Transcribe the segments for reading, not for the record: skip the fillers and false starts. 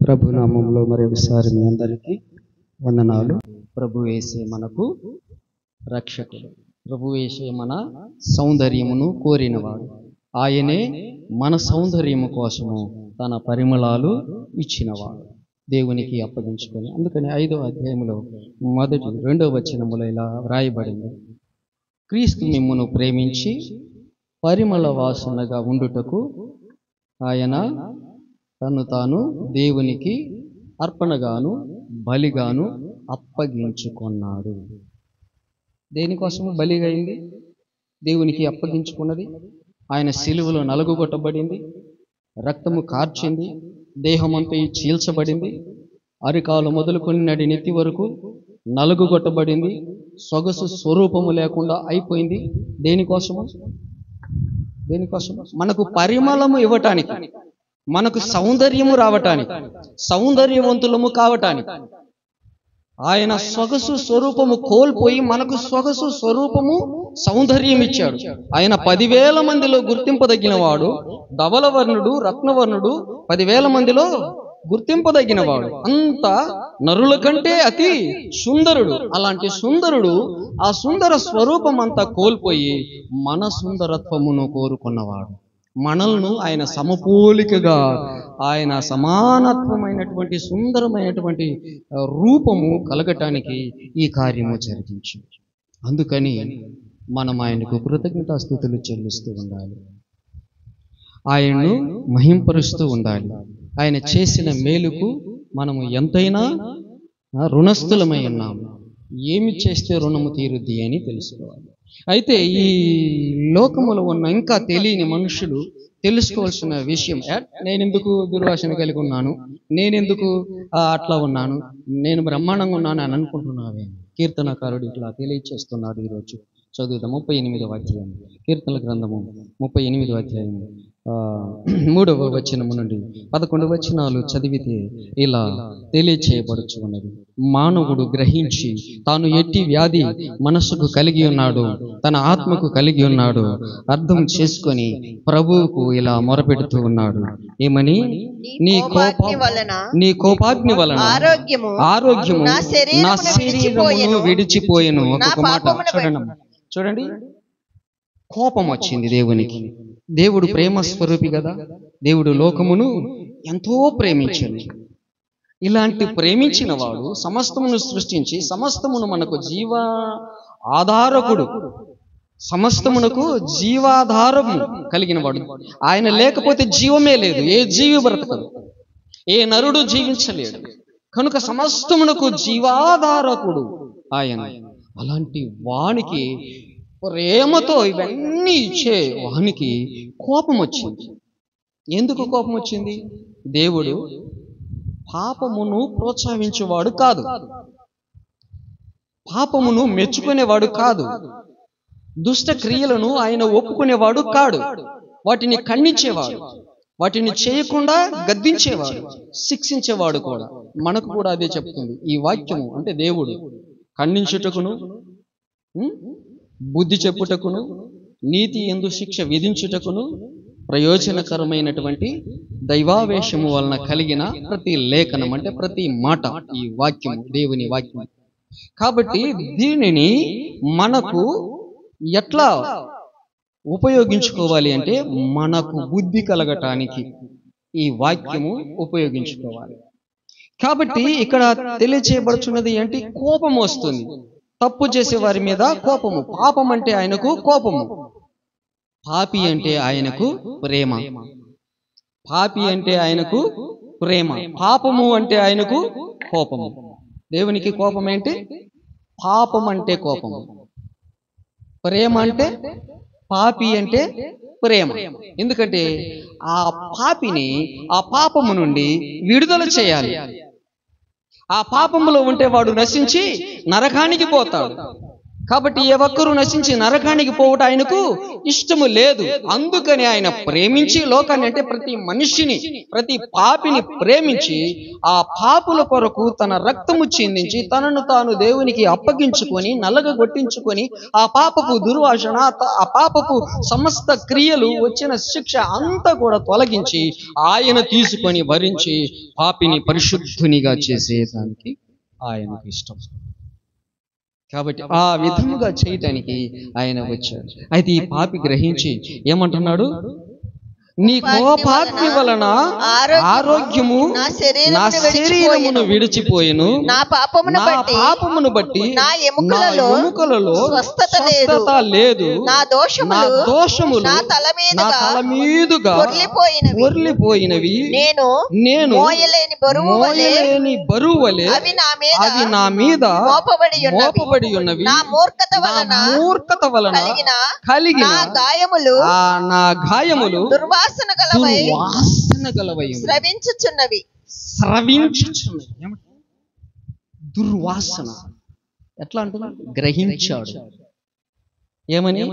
ప్రభు నామంలో మరొకసారి మీ అందరికీ వందనాలు. ప్రభు యేసే మనకు రక్షకుడు. ప్రభు యేసే మన సౌందర్యమును కోరినవాడు. ఆయనే మన సౌందర్యము కోసము తన పరిమళాలు ఇచ్చినవాడు. దేవునికి అప్పగించుకొని, అందుకని 5వ అధ్యాయంలో 1-2 వచనములో ఇలా వ్రాయబడింది: క్రీస్తు మిమ్మును ప్రేమించి పరిమళ వాసనగా ఉండుటకు ఆయన తను తాను దేవునికి అర్పణగాను బలిగాను అప్పగించుకున్నాడు. దేనికోసము బలిగా అయింది? దేవునికి అప్పగించుకున్నది. ఆయన సిలువలో నలుగుగొట్టబడింది, రక్తము కార్చింది, దేహమంతా చీల్చబడింది, అరికాలు మొదలుకొని నడి నెత్తి వరకు నలుగుగొట్టబడింది, సొగసు స్వరూపము లేకుండా అయిపోయింది. దేనికోసము? మనకు పరిమళము ఇవ్వటానికి, మనకు సౌందర్యము రావటానికి, సౌందర్యవంతులము కావటానికి. ఆయన సొగసు స్వరూపము కోల్పోయి మనకు సొగసు స్వరూపము సౌందర్యం ఇచ్చాడు. ఆయన 10,000 మందిలో గుర్తింపదగిన వాడు, ధవలవర్ణుడు, రత్నవర్ణుడు, 10,000 మందిలో గుర్తింపదగినవాడు. అంత నరుల కంటే అతి సుందరుడు. అలాంటి సుందరుడు ఆ సుందర స్వరూపం అంతా కోల్పోయి మన సుందరత్వమును కోరుకున్నవాడు. మనల్ని ఆయన సమపోలికగా, ఆయన సమానత్వమైనటువంటి సుందరమైనటువంటి రూపము కలగటానికి ఈ కార్యము జరిగించింది. అందుకని మనం ఆయనకు కృతజ్ఞతాస్తుతులు చెల్లిస్తూ ఉండాలి, ఆయన్ను మహింపరుస్తూ ఉండాలి. ఆయన చేసిన మేలుకు మనము ఎంతైనా రుణస్థులమై ఉన్నాము. ఏమి చేస్తే రుణము తీరుద్ది అని తెలుసుకోవాలి. అయితే ఈ లోకములో ఉన్న ఇంకా తెలియని మనుషులు తెలుసుకోవాల్సిన విషయం, నేనెందుకు దుర్వాసన కలిగి ఉన్నాను, నేనెందుకు అట్లా ఉన్నాను, నేను బ్రహ్మాండంగా ఉన్నాను అని అనుకుంటున్నావే. కీర్తనకారుడు ఇట్లా తెలియచేస్తున్నాడు. ఈరోజు చదువుదాం 38వ అధ్యాయం, కీర్తనల గ్రంథము 38వ అధ్యాయం 3వ వచనము నుండి 11 వచనాలు చదివితే ఇలా తెలియచేయబడుచు ఉన్నది: మానవుడు గ్రహించి తాను ఎట్టి వ్యాధి మనస్సుకు కలిగి ఉన్నాడు, తన ఆత్మకు కలిగి ఉన్నాడు, అర్థం చేసుకొని ప్రభువుకు ఇలా మొరపెడుతూ ఉన్నాడు. ఏమని? నీ కోపాగ్ని వలన ఆరోగ్యము నా శరీరమును విడిచిపోయెను. ఒక్కొక్క మాట చూడండి. కోపం వచ్చింది దేవునికి. దేవుడు ప్రేమ స్వరూపి కదా. దేవుడు లోకమును ఎంతో ప్రేమించాడు. ఇలాంటి ప్రేమించిన వాడు సమస్తమును సృష్టించి, సమస్తమును మనకు జీవ ఆధారకుడు, సమస్తమునకు జీవాధారము కలిగిన వాడు. ఆయన లేకపోతే జీవమే లేదు, ఏ జీవి బ్రతకదు, ఏ నరుడు జీవించలేడు. కనుక సమస్తమునకు జీవాధారకుడు ఆయన. అలాంటి వానికి, ప్రేమతో ఇవన్నీ ఇచ్చే వానికి కోపం వచ్చింది. ఎందుకు కోపం వచ్చింది? దేవుడు పాపమును ప్రోత్సహించేవాడు కాదు, పాపమును మెచ్చుకునేవాడు కాదు, దుష్ట క్రియలను ఆయన ఒప్పుకునేవాడు కాడు. వాటిని ఖండించేవాడు, వాటిని చేయకుండా గద్దించేవాడు, శిక్షించేవాడు కూడా. మనకు కూడా అదే చెప్తుంది ఈ వాక్యము. అంటే దేవుడు ఖండించుటకును, బుద్ధి చెప్పుటకును, నీతి యందు శిక్ష విధించుటకును ప్రయోజనకరమైనటువంటి దైవావేశము వలన కలిగిన ప్రతి లేఖనం, అంటే ప్రతి మాట ఈ వాక్యము, దేవుని వాక్యం. కాబట్టి దీనిని మనకు ఎట్లా ఉపయోగించుకోవాలి అంటే, మనకు బుద్ధి కలగటానికి ఈ వాక్యము ఉపయోగించుకోవాలి. కాబట్టి ఇక్కడ తెలియచేయబడుచున్నది ఏంటి? కోపం వస్తుంది. తప్పు చేసే వారి మీద కోపము. పాపం అంటే ఆయనకు కోపము, పాపి అంటే ఆయనకు ప్రేమ. పాపి అంటే ఆయనకు ప్రేమ, పాపము అంటే ఆయనకు కోపము. దేవునికి కోపం ఏంటి? పాపం అంటే కోపము, ప్రేమ అంటే, పాపి అంటే ప్రేమ. ఎందుకంటే ఆ పాపిని ఆ పాపము నుండి విడుదల చేయాలి. ఆ పాపములో ఉంటే వాడు నశించి నరకానికి పోతాడు. కాబట్టి ఏ ఒక్కరూ నశించి నరకానికి పోవట ఆయనకు ఇష్టము లేదు. అందుకని ఆయన ప్రేమించి లోకాన్ని, అంటే ప్రతి మనిషిని, ప్రతి పాపిని ప్రేమించి ఆ పాపుల కొరకు తన రక్తము చిందించి తనను తాను దేవునికి అప్పగించుకొని నలగగొట్టించుకొని ఆ పాపపు దుర్వాసన, ఆ పాపపు సమస్త క్రియలు, వచ్చిన శిక్ష అంతా కూడా తొలగించి ఆయన తీసుకొని భరించి పాపిని పరిశుద్ధునిగా చేసేదానికి ఆయనకు ఇష్టం. కాబట్టి ఆ విధముగా చేయటానికి ఆయన వచ్చాడు. అయితే ఈ పాపి గ్రహించి ఏమంటున్నాడు? నీ కోపాగ్ని వలన ఆరోగ్యము నా శరీరమును విడిచిపోయెను, నా పాపమును బట్టి నా ఎముకలలో స్వస్థత లేదు, నా దోషములు నా తల మీదుగా పొర్లిపోయినవి, నేను మోయలేని బరువు వలె అవి నా మీద మోపబడి ఉన్నవి. నా మూర్ఖత వలన కలిగిన నా గాయములు దుర్వాసన గలవై స్రవించుచున్నవి. దుర్వాసన ఎట్లా అంటున్నా? గ్రహించాడు. ఏమని?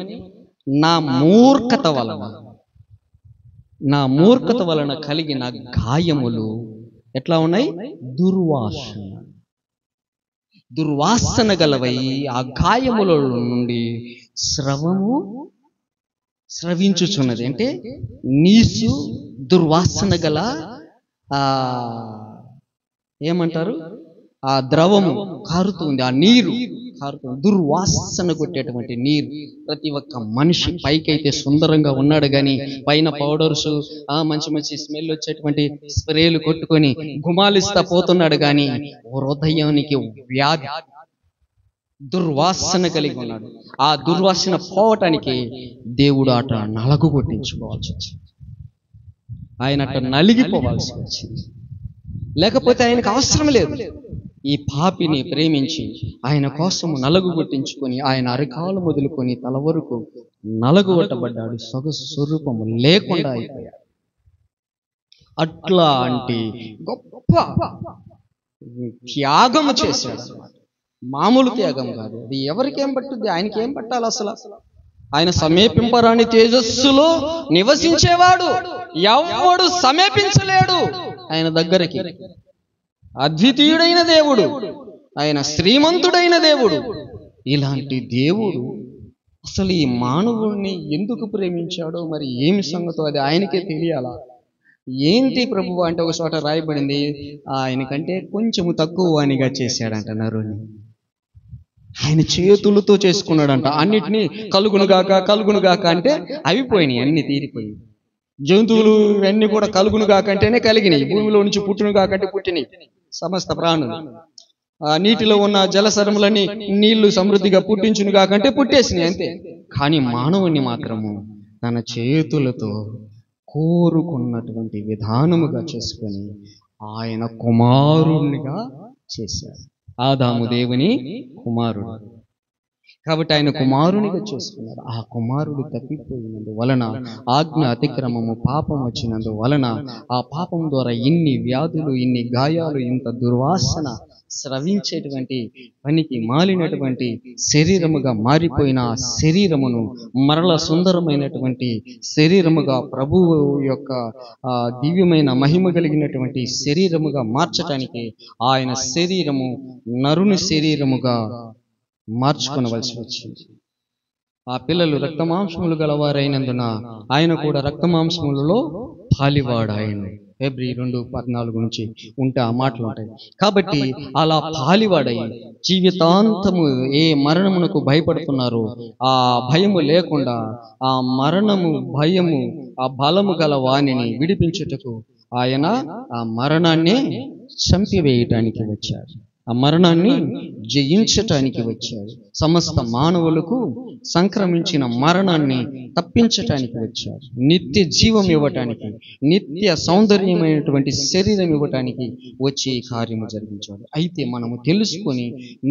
నా మూర్ఖత వలన కలిగిన గాయములు ఎట్లా ఉన్నాయి? దుర్వాసన గలవై ఆ గాయముల నుండి స్రవించుచున్నది. అంటే నీసు, దుర్వాసన గల ఏమంటారు, ఆ ద్రవము కారుతుంది, ఆ నీరు కారుతుంది, దుర్వాసన కొట్టేటువంటి నీరు. ప్రతి ఒక్క మనిషి పైకైతే సుందరంగా ఉన్నాడు కానీ పైన పౌడర్స్, మంచి మంచి స్మెల్ వచ్చేటువంటి స్ప్రేలు కొట్టుకొని గుమాలిస్తా పోతున్నాడు కానీ హృదయానికి వ్యాధి, దుర్వాసన కలిగి ఉన్నాడు. ఆ దుర్వాసన పోవటానికి దేవుడు అట నలగు కొట్టించుకోవాల్సి వచ్చింది. ఆయన అట నలిగిపోవాల్సి వచ్చింది. లేకపోతే ఆయనకు అవసరం లేదు. ఈ పాపిని ప్రేమించి ఆయన కోసం నలుగు కొట్టించుకొని ఆయన అరికాలు మొదలుకొని తల వరకు నలుగు కొట్టబడ్డాడు. సొగసు స్వరూపము లేకుండా అయిపోయాడు. అట్లాంటి గొప్ప త్యాగము చేశాడు. మామూలు త్యాగం కాదు అది. ఎవరికేం పట్టుద్ది? ఆయనకి ఏం పట్టాలి అసలు? ఆయన సమీపింపరాని తేజస్సులో నివసించేవాడు, ఎవడు సమీపించలేడు ఆయన దగ్గరికి. అద్వితీయుడైన దేవుడు, ఆయన శ్రీమంతుడైన దేవుడు. ఇలాంటి దేవుడు అసలు ఈ మానవుడిని ఎందుకు ప్రేమించాడో మరి ఏమి సంగతో అది ఆయనకే తెలియాలా? ఏంటి ప్రభువు అంటే ఒక చోట రాయబడింది, ఆయనకంటే కొంచెము తక్కువ వానిగా చేశాడంట నరుని. ఆయన చేతులతో చేసుకున్నాడంట. అన్నిటినీ కలుగునుగాక అంటే అవి పోయినాయి, అన్ని తీరిపోయి. జంతువులు ఇవన్నీ కూడా కలుగునుగాక అంటేనే కలిగినాయి. భూమిలో నుంచి పుట్టునుగాకంటే పుట్టినాయి సమస్త ప్రాణులు. నీటిలో ఉన్న జలసరములని నీళ్లు సమృద్ధిగా పుట్టించును కాకంటే పుట్టేసినాయి అంతే. కానీ మానవుని మాత్రము తన చేతులతో కోరుకున్నటువంటి విధానముగా చేసుకొని ఆయన కుమారునిగా చేశారు. ఆదాము దేవుని కుమారుడు కాబట్టి ఆయన కుమారునిగా చేసుకున్నారు. ఆ కుమారుడు తప్పిపోయినందువలన, ఆజ్ఞ అతిక్రమము పాపం వచ్చినందువలన, ఆ పాపం ద్వారా ఇన్ని వ్యాధులు, ఇన్ని గాయాలు, ఇంత దుర్వాసన స్రవించేటువంటి పనికి మాలినటువంటి శరీరముగా మారిపోయిన ఆ శరీరమును మరల సుందరమైనటువంటి శరీరముగా, ప్రభువు యొక్క దివ్యమైన మహిమ కలిగినటువంటి శరీరముగా మార్చటానికి ఆయన శరీరము నరుని శరీరముగా మార్చుకొనవలసి వచ్చింది. ఆ పిల్లలు రక్తమాంసములు గలవారైనందున ఆయన కూడా రక్తమాంసములలో పాలివాడాయన. ఫిబ్రవరి 2:14 నుంచి ఉంటే ఆ మాటలు ఉంటాయి. కాబట్టి అలా పాలివాడై జీవితాంతము ఏ మరణమునకు భయపడుతున్నారో ఆ భయము లేకుండా, ఆ మరణము భయము ఆ బలము గల వాణిని విడిపించుటకు ఆయన ఆ మరణాన్ని చంపివేయటానికి వచ్చాడు. ఆ మరణాన్ని జయించటానికి వచ్చాడు. సమస్త మానవులకు సంక్రమించిన మరణాన్ని తప్పించటానికి వచ్చాడు. నిత్య జీవం ఇవ్వటానికి, నిత్య సౌందర్యమైనటువంటి శరీరం ఇవ్వటానికి వచ్చి ఈ కార్యము జరిగించాడు. అయితే మనము తెలుసుకొని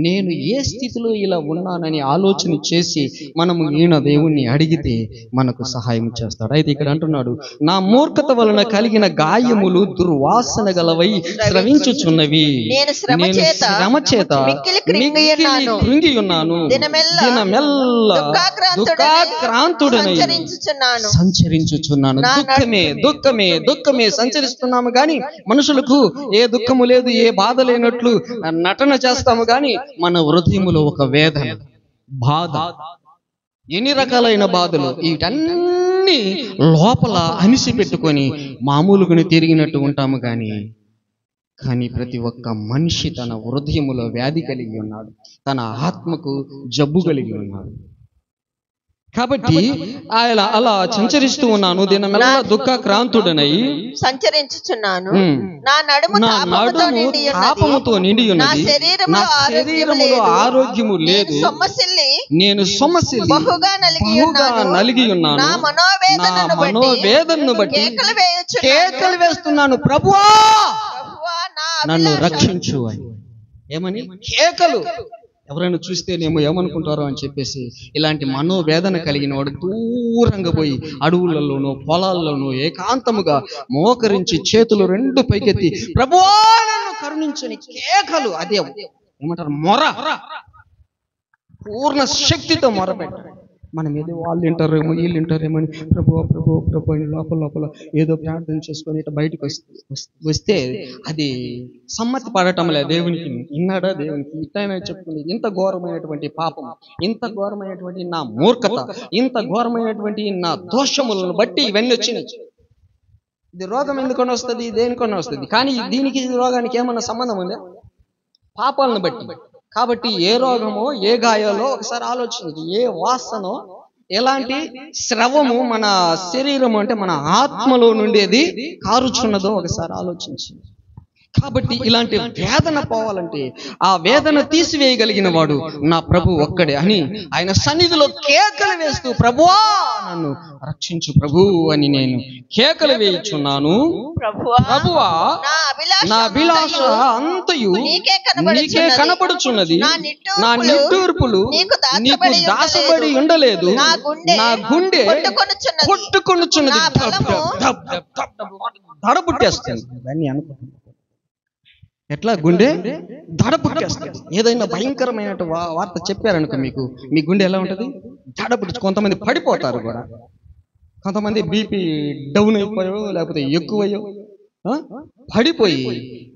నేను ఏ స్థితిలో ఇలా ఉన్నానని ఆలోచన చేసి మనము ఈయన దేవుణ్ణి అడిగితే మనకు సహాయం చేస్తాడు. అయితే ఇక్కడ అంటున్నాడు, నా మూర్ఖత వలన కలిగిన గాయములు దుర్వాసన గలవై స్రవించుచున్నవి, నేను మిక్కిలి కృంగి ఉన్నాను. దినమెల్లా దుఃఖాక్రాంతుడనై సంచరించుచున్నాను. దుఃఖమే సంచరిస్తున్నాము గాని మనుషులకు ఏ దుఃఖము లేదు, ఏ బాధ లేనట్లు నటన చేస్తాము గాని మన హృదయములో ఒక వేదన, బాధ, ఎన్ని రకాలైన బాధలు, వీటన్నీ లోపల అనిసి పెట్టుకొని మామూలుగానే తిరిగినట్టు ఉంటాము కానీ ప్రతి ఒక్క మనిషి తన హృదయములో వ్యాధి కలిగి ఉన్నాడు, తన ఆత్మకు జబ్బు కలిగి ఉన్నాడు. కాబట్టి ఆయన అలా సంచరిస్తూ ఉన్నాను. దినమెల్లా దుఃఖాక్రాంతుడనై సంచరించుచున్నాను. నా నడుము తాపముతో నిండి ఉన్నది, నా శరీరములో ఆరోగ్యము లేదు, నేను సొమ్మసిల్లి బహుగా నలిగి ఉన్నాను. నా మనోవేదనను బట్టి కేకలు వేస్తున్నాను, ప్రభువా నన్ను రక్షించు అని. ఏమని కేకలు? ఎవరైనా చూస్తేనేమో ఏమనుకుంటారో అని చెప్పేసి ఇలాంటి మనోవేదన కలిగిన వాడు దూరంగా పోయి అడవులలోనూ పొలాల్లోనూ ఏకాంతముగా మోకరించి చేతులు రెండు పైకెత్తి ప్రభువా నన్ను కరుణించని కేకలు. అదే ఏమంటారు, మొర. పూర్ణ శక్తితో మొరపెట్టారు. మనం ఏదో వాళ్ళు వింటారేమో వీళ్ళు వింటారేమో అని ప్రభు అని లోపల ఏదో ప్రార్థన చేసుకొని ఇట్లా బయటకు వస్తే అది సమ్మతి పడటం లేదు దేవునికి. ఇన్నాడా దేవునికి ఇట్లయినా చెప్పుకుని ఇంత ఘోరమైనటువంటి పాపం, ఇంత ఘోరమైనటువంటి నా మూర్ఖత, ఇంత ఘోరమైనటువంటి నా దోషములను బట్టి ఇవన్నీ వచ్చినాయి. ఇది రోగం ఎందుకొని వస్తుంది, దేనికొని వస్తుంది, కానీ దీనికి రోగానికి ఏమన్నా సంబంధం ఉందా? పాపాలను బట్టి. కాబట్టి ఏ రోగమో ఏ గాయాలో ఒకసారి ఆలోచించండి. ఏ వాసనో ఎలాంటి స్రవము మన శరీరము అంటే మన ఆత్మలో నుండేది కారుచున్నదో ఒకసారి ఆలోచించండి. కాబట్టి ఇలాంటి వేదన పోవాలంటే ఆ వేదన తీసివేయగలిగిన వాడు నా ప్రభు ఒక్కడే అని ఆయన సన్నిధిలో కేకలు వేస్తూ ప్రభువా నన్ను రక్షించు ప్రభు అని నేను కేకలు వేయుచున్నాను. ప్రభువా నా అభిలాష అంతయు నీకే కనపడుచున్నది, నా నిట్టూర్పులు నీకు దాసబడి ఉండలేదు, నా గుండె కొట్టుకొనుచున్నది, దడ పుట్టేస్తుంది. దాన్ని అనుకుంటున్నాను ఎట్లా గుండె దడ పుట్టేస్తుంది. ఏదైనా భయంకరమైన వార్త చెప్పారనుకో మీకు, మీ గుండె ఎలా ఉంటుంది? దడ పుట్టి. కొంతమంది పడిపోతారు కూడా, కొంతమంది బీపీ డౌన్ అయిపోయో లేకపోతే ఎక్కువయ్యో పడిపోయి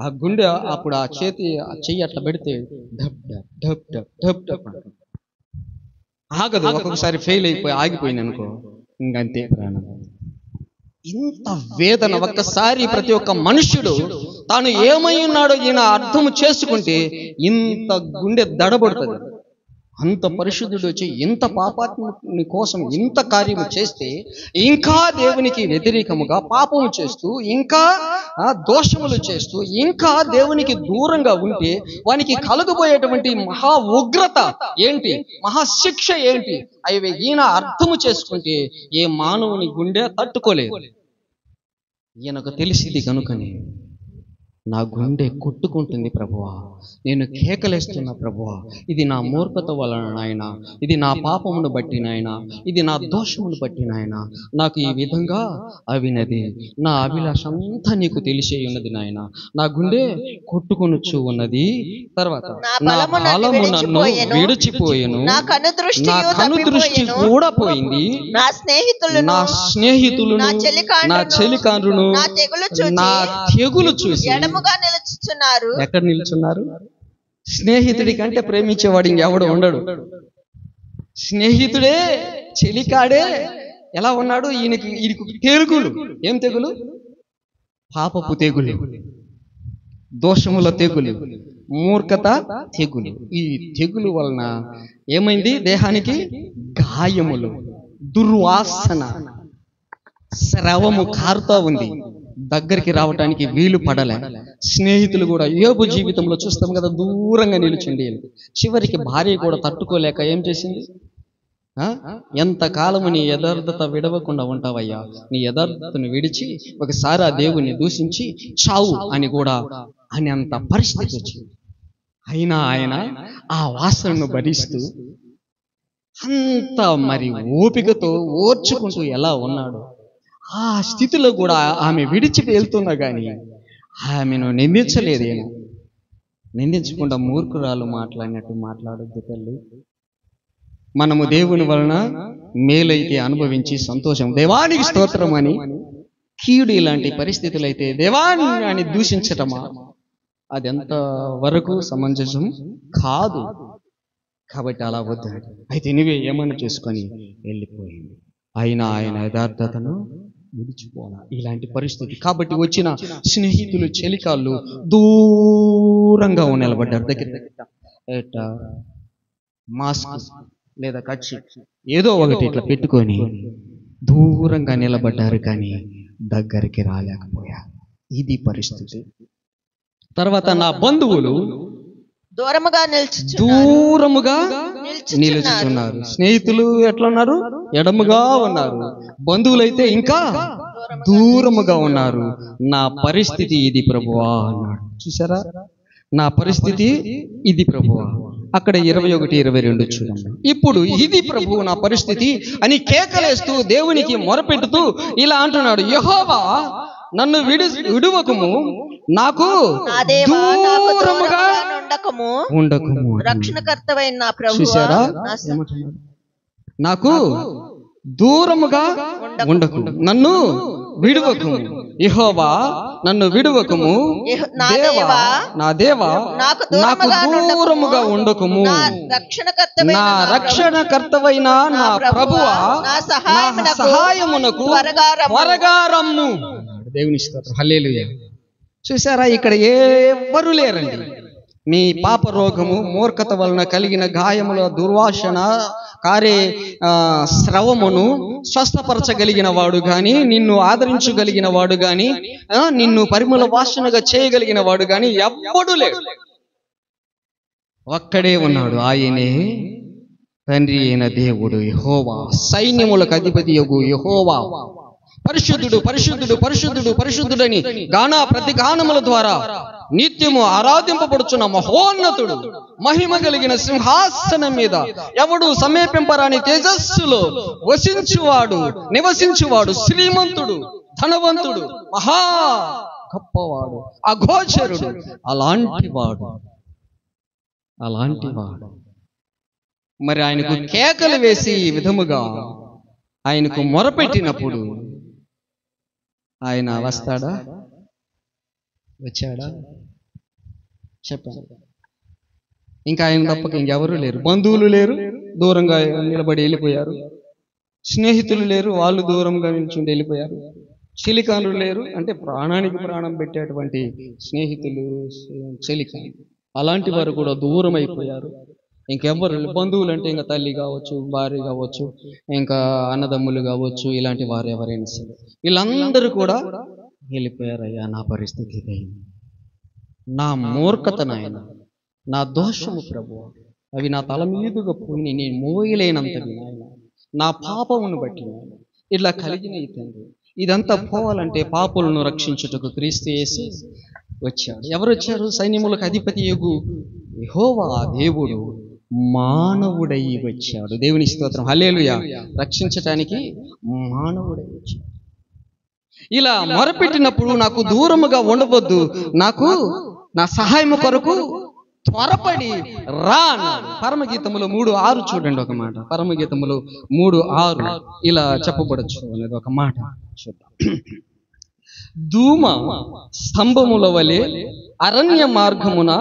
ఆ గుండె అప్పుడు ఆ చెయ్యి అట్లా పెడితే ఢప్ ఢప్ ఢప్ ఢప్ ఢప్ ఆగదు. ఒక్కొక్కసారి ఫెయిల్ అయిపోయి ఆగిపోయింది అనుకో, ఇంకంతే ప్రాణం. ఇంత వేదన ఒక్కసారి ప్రతి ఒక్క మనుష్యుడు తాను ఏమై ఉన్నాడో ఈయన అర్థం చేసుకుంటే ఇంత గుండె దడబడుతుంది. అంత పరిశుద్ధుడు వచ్చి ఇంత పాపాత్ముని కోసం ఇంత కార్యము చేస్తే ఇంకా దేవునికి వ్యతిరేకముగా పాపము చేస్తూ ఇంకా దోషములు చేస్తూ ఇంకా దేవునికి దూరంగా ఉంటే వానికి కలుగబోయేటువంటి మహా ఉగ్రత ఏంటి, మహాశిక్ష ఏంటి, అవి ఈయన అర్థము చేసుకుంటే ఏ మానవుని గుండె తట్టుకోలేదు. ఈయనకు తెలిసింది కనుకనే నా గుండె కొట్టుకుంటుంది ప్రభువా, నేను కేకలేస్తున్నా ప్రభువా, ఇది నా మూర్ఖత వలన నాయన, ఇది నా పాపమును బట్టి నాయన, ఇది నా దోషమును బట్టి నాయన నాకు ఈ విధంగా అవినది. నా అభిలాష అంతా నీకు తెలిసే ఉన్నది నాయన, నా గుండె కొట్టుకొనుచు ఉన్నది. తర్వాత నా బలము నన్ను విడిచిపోయెను, నా కనుదృష్టి కూడా పోయింది, నా స్నేహితులను నా చెలికాండ్రును నా తెగులు చూసి ఎక్కడ నిల్చున్నారు? స్నేహితుడి కంటే ప్రేమించేవాడు ఇంకెవడు ఉండడు. స్నేహితుడే చెలికాడే ఎలా ఉన్నాడు? ఈయనకి తెగులు. ఏం తెగులు? పాపపు తెగులు, దోషముల తెగులు, మూర్ఖత తెగులు. ఈ తెగులు వలన ఏమైంది? దేహానికి గాయములు, దుర్వాసన, స్రవము కారుతా ఉంది, దగ్గరికి రావటానికి వీలు పడలే. స్నేహితులు కూడా యోబు జీవితంలో చూస్తాం కదా, దూరంగా నిలుచుండి చివరికి భార్య కూడా తట్టుకోలేక ఏం చేసింది? ఎంతకాలము నీ యథార్థత విడవకుండా ఉంటావయ్యా, నీ యథార్థతను విడిచి ఒకసారి ఆ దేవుని దూషించి చావు అని కూడా అని అంత పరిస్థితి వచ్చింది. అయినా ఆయన ఆ వాసనను భరిస్తూ అంత మరి ఓపికతో ఓర్చుకుంటూ ఎలా ఉన్నాడు? ఆ స్థితిలో కూడా ఆమె విడిచి వెళ్తున్నా కానీ ఆమెను నిందించలేదేమో. నిందించకుండా మూర్ఖురాలు మాట్లాడినట్టు మాట్లాడొద్దు తల్లి. మనము దేవుని వలన మేలైతే అనుభవించి సంతోషం, దేవానికి స్తోత్రం అని, కీడు ఇలాంటి పరిస్థితులు అయితే దేవాన్ని దూషించటమా, అది ఎంత వరకు సమంజసం కాదు. కాబట్టి అలా వద్దాడు. అయితే నువ్వే ఏమన్నా చేసుకొని వెళ్ళిపోయింది. అయినా ఆయన యథార్థతను విడిచిపోనా ఇలాంటి పరిస్థితి. కాబట్టి వచ్చిన స్నేహితులు చెలికాళ్ళు దూరంగా నిలబడ్డారు. దగ్గర మాస్క్ లేదా కచ్చి ఏదో ఒకటి ఇట్లా పెట్టుకొని దూరంగా నిలబడ్డారు, కానీ దగ్గరికి రాలేకపోయారు. ఇది పరిస్థితి. తర్వాత నా బంధువులు దూరముగా నిలుచుచున్నారు. స్నేహితులు ఎట్లా ఉన్నారు? ఎడముగా ఉన్నారు. బంధువులైతే ఇంకా దూరముగా ఉన్నారు. నా పరిస్థితి ఇది ప్రభువా అన్నాడు. చూసారా, నా పరిస్థితి ఇది ప్రభువా. అక్కడ 21, 22 చూడండి. ఇప్పుడు ఇది ప్రభువు నా పరిస్థితి అని కేకలేస్తూ దేవునికి మొరపెట్టుతూ ఇలా అంటున్నాడు, యెహోవా నన్ను విడువకుము, నాకు దూరముగా ఉండకుము. రక్షణకర్తవైన నా ప్రభువా, చూసారా, నాకు దూరముగా ఉండకు, నన్ను విడువకుము. యెహోవా నన్ను విడువకుము, నా దేవా నాకు దూరముగా ఉండకుము. నా రక్షణకర్తవైన నా ప్రభువా, నా సహాయమునకు త్వరగా రమ్ము. దేవుని స్తోత్రం, హల్లెలూయా. చూసారా, ఇక్కడ ఎవ్వరూ లేరండి. మీ పాప రోగము, మూర్ఖత వలన కలిగిన గాయముల, దుర్వాసన, కారే స్రవమును స్వస్థపరచగలిగిన వాడు గాని, నిన్ను ఆదరించగలిగిన వాడు గాని, నిన్ను పరిమళ వాసనగా చేయగలిగిన వాడు గాని ఎవ్వడు లేడు. ఒక్కడే ఉన్నాడు, ఆయనే తండ్రి అయిన దేవుడు యెహోవా, సైన్యములకు అధిపతియగు యెహోవా. పరిశుద్ధుడు పరిశుద్ధుడు పరిశుద్ధుడు పరిశుద్ధుడని ప్రతి గానముల ద్వారా నిత్యము ఆరాధింపబడుచున్న మహోన్నతుడు, మహిమ కలిగిన సింహాసనం మీద ఎవడు సమీపింపరాని తేజస్సులో నివసించువాడు, శ్రీమంతుడు, ధనవంతుడు, మహా గొప్పవాడు, అగోచరుడు, అలాంటివాడు. మరి ఆయనకు కేకలు వేసి ఈ విధముగా ఆయనకు మొరపెట్టినప్పుడు ఆయన వస్తాడా? వచ్చాడా? చెప్పండి. ఇంకా ఆయన తప్పక ఇంకెవరూ లేరు. బంధువులు లేరు, దూరంగా నిలబడి వెళ్ళిపోయారు. స్నేహితులు లేరు, వాళ్ళు దూరంగా నిల్చుండి వెళ్ళిపోయారు. చెలికానులు లేరు, అంటే ప్రాణానికి ప్రాణం పెట్టేటువంటి స్నేహితులు, చెలికాను, అలాంటి వారు కూడా దూరం అయిపోయారు. ఇంకెవ్వరు, బంధువులు అంటే ఇంకా తల్లి కావచ్చు, భార్య కావచ్చు, ఇంకా అన్నదమ్ములు కావచ్చు, ఇలాంటి వారు ఎవరైనా సరే వీళ్ళందరూ కూడా వెళ్ళిపోయారయ్యా. నా పరిస్థితి ఇదైంది, నా మూర్ఖత నాయన, నా దోషము ప్రభువా, అవి నా తల మీదుగా పోయి నేను మోయలేనంతటి నాయన, నా పాపమును బట్టి నాయన ఇట్లా కలిగిన తండ్రి. ఇదంతా పోవాలంటే పాపులను రక్షించుటకు క్రీస్తు యేసు వచ్చాడు. ఎవరు వచ్చారు? సైన్యములకు అధిపతి యెహూ యెహోవా దేవుడు మానవుడై వచ్చాడు. దేవుని స్తోత్రం, హల్లెలూయా. రక్షించటానికి మానవుడై వచ్చాడు. ఇలా మొరపెట్టినప్పుడు నాకు దూరముగా ఉండవద్దు, నాకు నా సహాయము కొరకు త్వరపడి రా. పరమగీతములో 3:6 చూడండి ఒక మాట. పరమగీతములో 3:6 ఇలా చెప్పబడచ్చు అనేది ఒక మాట చూద్దాం. ధూమ స్తంభముల వలె అరణ్య మార్గమున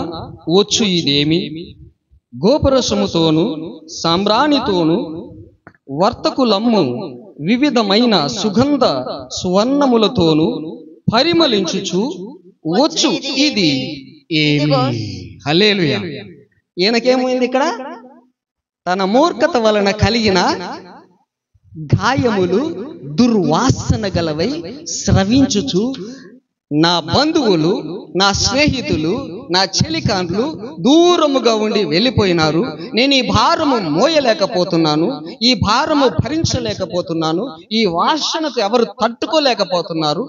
వచ్చు ఇదేమి, గోపరసముతోను సాంబ్రాణితోను వర్తకులమ్ము వివిధమైన సుగంధ సువర్ణములతోను పరిమళించుచు వచ్చు ఇది ఏమి. హల్లెలూయా. ఈయనకేమైంది ఇక్కడ? తన మూర్ఖత వలన కలిగిన గాయములు దుర్వాసన గలవై స్రవించుచు, నా బంధువులు, నా స్నేహితులు, నా చెలికాండ్లు దూరముగా ఉండి వెళ్ళిపోయినారు. నేను ఈ భారము మోయలేకపోతున్నాను, ఈ భారము భరించలేకపోతున్నాను, ఈ వాసనకు ఎవరు తట్టుకోలేకపోతున్నారు.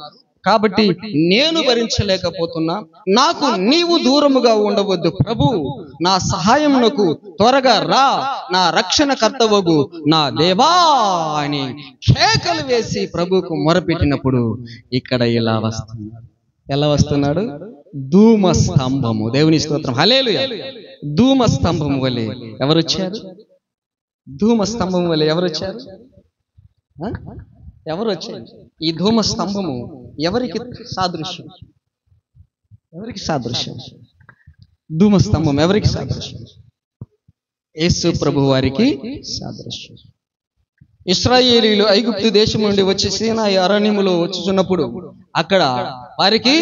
కాబట్టి నేను భరించలేకపోతున్నా, నాకు నీవు దూరముగా ఉండవద్దు ప్రభు, నా సహాయమునకు త్వరగా రా, నా రక్షణ కర్తవగు నా దేవా అని కేకలు వేసి ప్రభువుకు మొరపెట్టినప్పుడు ఇక్కడ ఎలా వస్తున్నాడు? ధూమ స్తంభము. దేవుని స్తోత్రం, హల్లెలూయా. ధూమ స్తంభము వలె ఎవరు వచ్చారు? ధూమ స్తంభం వలె ఎవరు వచ్చారు? ఎవరు వచ్చారు? ఈ ధూమ స్తంభము ఎవరికి సాదృశ్యం? ఎవరికి సాదృశ్యం? ధూమ స్తంభం ఎవరికి సాదృశ్యం? యేసు ప్రభు వారికి సాదృశ్యం. ఇశ్రాయేలీయులు ఐగుప్తు దేశం నుండి వచ్చి సీనాయి అరణ్యములో వచ్చుచున్నప్పుడు అక్కడ వారికి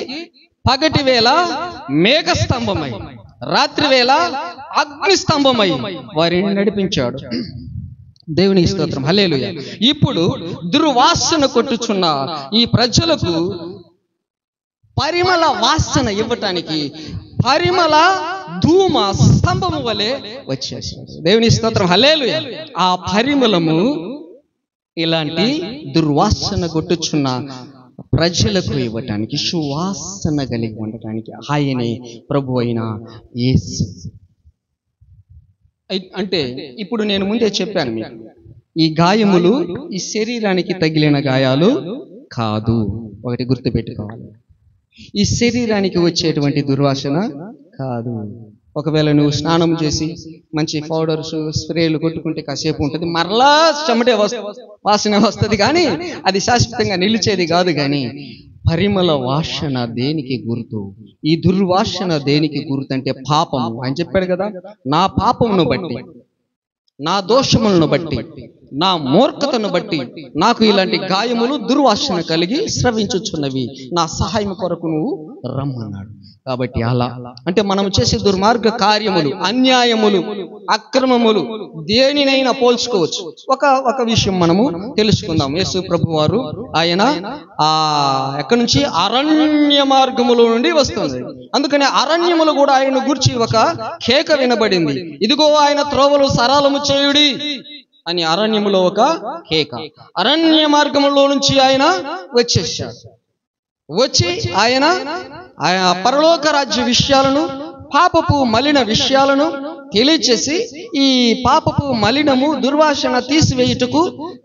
పగటి వేళ మేఘ స్తంభమై, రాత్రి వేళ అగ్ని స్తంభమై వారిని నడిపించాడు. దేవునికి స్తోత్రం, హల్లెలూయా. ఇప్పుడు దుర్వాసన కొట్టుచున్న ఈ ప్రజలకు పరిమళ వాసన ఇవ్వటానికి పరిమళ ధూమ స్తంభము వలె వచ్చేసాడు. దేవుని స్తోత్రం, హల్లెలూయా. ఆ పరిమళము ఇలాంటి దుర్వాసన కొట్టుచున్న ప్రజలకు ఇవ్వటానికి, సువాసన కలిగి ఉండటానికి ఆయనే ప్రభు అయిన యేసు. అంటే ఇప్పుడు నేను ముందే చెప్పాను మీకు, ఈ గాయములు ఈ శరీరానికి తగిలిన గాయాలు కాదు. ఒకటి గుర్తుపెట్టుకోవాలి, ఈ శరీరానికి వచ్చేటువంటి దుర్వాసన కాదు. ఒకవేళ నువ్వు స్నానం చేసి మంచి పౌడర్స్ స్ప్రేలు కొట్టుకుంటే కాసేపు ఉంటుంది, మరలా చెమటే వాసన వస్తుంది, కానీ అది శాశ్వతంగా నిలిచేది కాదు. కానీ పరిమళ వాసన దేనికి గుర్తు? ఈ దుర్వాసన దేనికి గుర్తు అంటే పాపము. ఆయన చెప్పాడు కదా, నా పాపమును బట్టి, నా దోషములను బట్టి, నా మూర్ఖతను బట్టి నాకు ఇలాంటి గాయములు దుర్వాసన కలిగి స్రవించుచున్నవి, నా సహాయం కొరకు నువ్వు రమ్మన్నాడు. కాబట్టి అలా అంటే మనం చేసే దుర్మార్గ కార్యములు, అన్యాయములు, అక్రమములు దేనినైనా పోల్చుకోవచ్చు. ఒక విషయం మనము తెలుసుకుందాం. యేసు ప్రభు వారు ఆయన ఎక్కడి నుంచి? అరణ్య మార్గములో నుండి వస్తుంది. అందుకని అరణ్యములు కూడా ఆయన గూర్చి ఒక కేక వినబడింది, ఇదిగో ఆయన త్రోవలు సరళము చేయుడి అని అరణ్యములో ఒక కేక. అరణ్య మార్గములో నుంచి ఆయన వచ్చేసాడు. వచ్చి ఆయన పరలోక రాజ్య విషయాలను, పాపపు మలిన విషయాలను తెలియచేసి, ఈ పాపపు మలినము దుర్వాసన తీసివేయుటకు,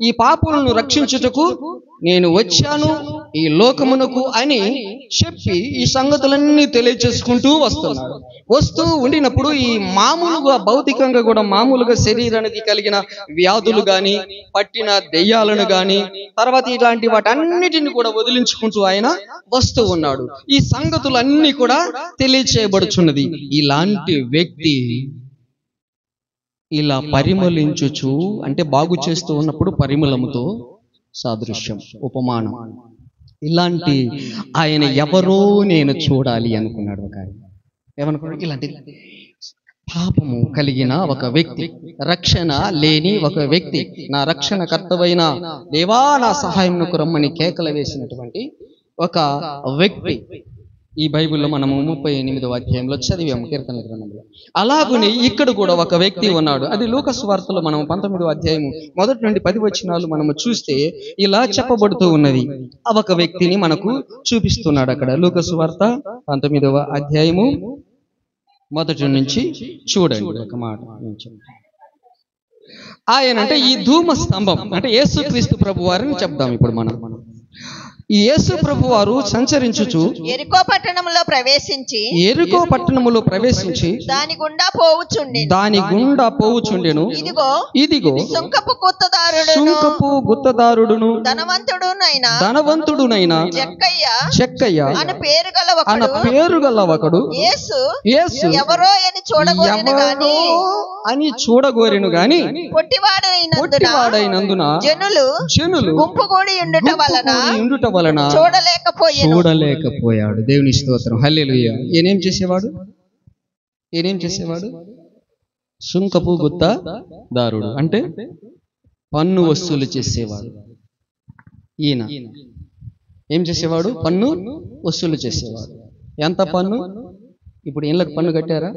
ఈ పాపులను రక్షించుటకు నేను వచ్చాను ఈ లోకమునకు అని చెప్పి ఈ సంగతులన్నీ తెలియచేసుకుంటూ వస్తున్నాడు. వస్తూ ఉండినప్పుడు ఈ మామూలుగా భౌతికంగా కూడా మామూలుగా శరీరానికి కలిగిన వ్యాధులు గాని, పట్టిన దెయ్యాలను గాని, తర్వాత ఇలాంటి వాటన్నిటిని కూడా వదిలించుకుంటూ ఆయన వస్తూ ఉన్నాడు. ఈ సంగతులన్నీ కూడా తెలియచేయబడుచున్నది. ఇలాంటి వ్యక్తి ఇలా పరిమళించుచు అంటే బాగు చేస్తూ ఉన్నప్పుడు పరిమళముతో సాదృశ్యం, ఉపమానం. ఇలాంటి ఆయన ఎవరో నేను చూడాలి అనుకున్నాడు. ఒక ఆయన ఏమనుకున్నాడు? ఇలాంటి పాపము కలిగిన ఒక వ్యక్తి, రక్షణ లేని ఒక వ్యక్తి, నా రక్షణ కర్తవైన దేవా నా సహాయంకు రమ్మని కేకలు వేసినటువంటి ఒక వ్యక్తి. ఈ బైబిల్లో మనము 38వ అధ్యాయంలో చదివాము, కీర్తన గ్రంథంలో. అలాగుని ఇక్కడ కూడా ఒక వ్యక్తి ఉన్నాడు. అది లూకా సువార్తలో మనం 19వ అధ్యాయం 1 నుండి 10 వచనాలు మనము చూస్తే ఇలా చెప్పబడుతూ ఉన్నది. ఆ ఒక వ్యక్తిని మనకు చూపిస్తున్నాడు అక్కడ. లూకా సువార్త 19వ అధ్యాయము 1 నుంచి చూడండి ఒక మాట. ఆయన అంటే ఈ ధూమ స్తంభం అంటే యేసుక్రీస్తు ప్రభు వారిని చెప్దాం ఇప్పుడు మనం. ఈ యేసు ప్రభు వారు సంచరించుచు యెరికో పట్టణములో ప్రవేశించి దాని గుండా పోవుచుండెను. ఇదిగో సుంకపు గుత్తదారుడును ధనవంతుడునైన జక్కయ్య అన్న పేరు గల ఒకడు యేసు ఎవరో అని చూడగోరెను గాని పొట్టివాడైనందున జనులు గుంపుగూడి ఉండుట వలన చూడలేకపోయాడు. దేవుని స్తోత్రం, హల్లెలూయా. ఏనేం చేసేవాడు? సుంకపు గుత్తదారుడు అంటే పన్ను వసూలు చేసేవాడు. ఈయన ఏం చేసేవాడు? పన్ను వసూలు చేసేవాడు. ఎంత పన్ను? ఇప్పుడు ఇళ్ళకి పన్ను కట్టారా?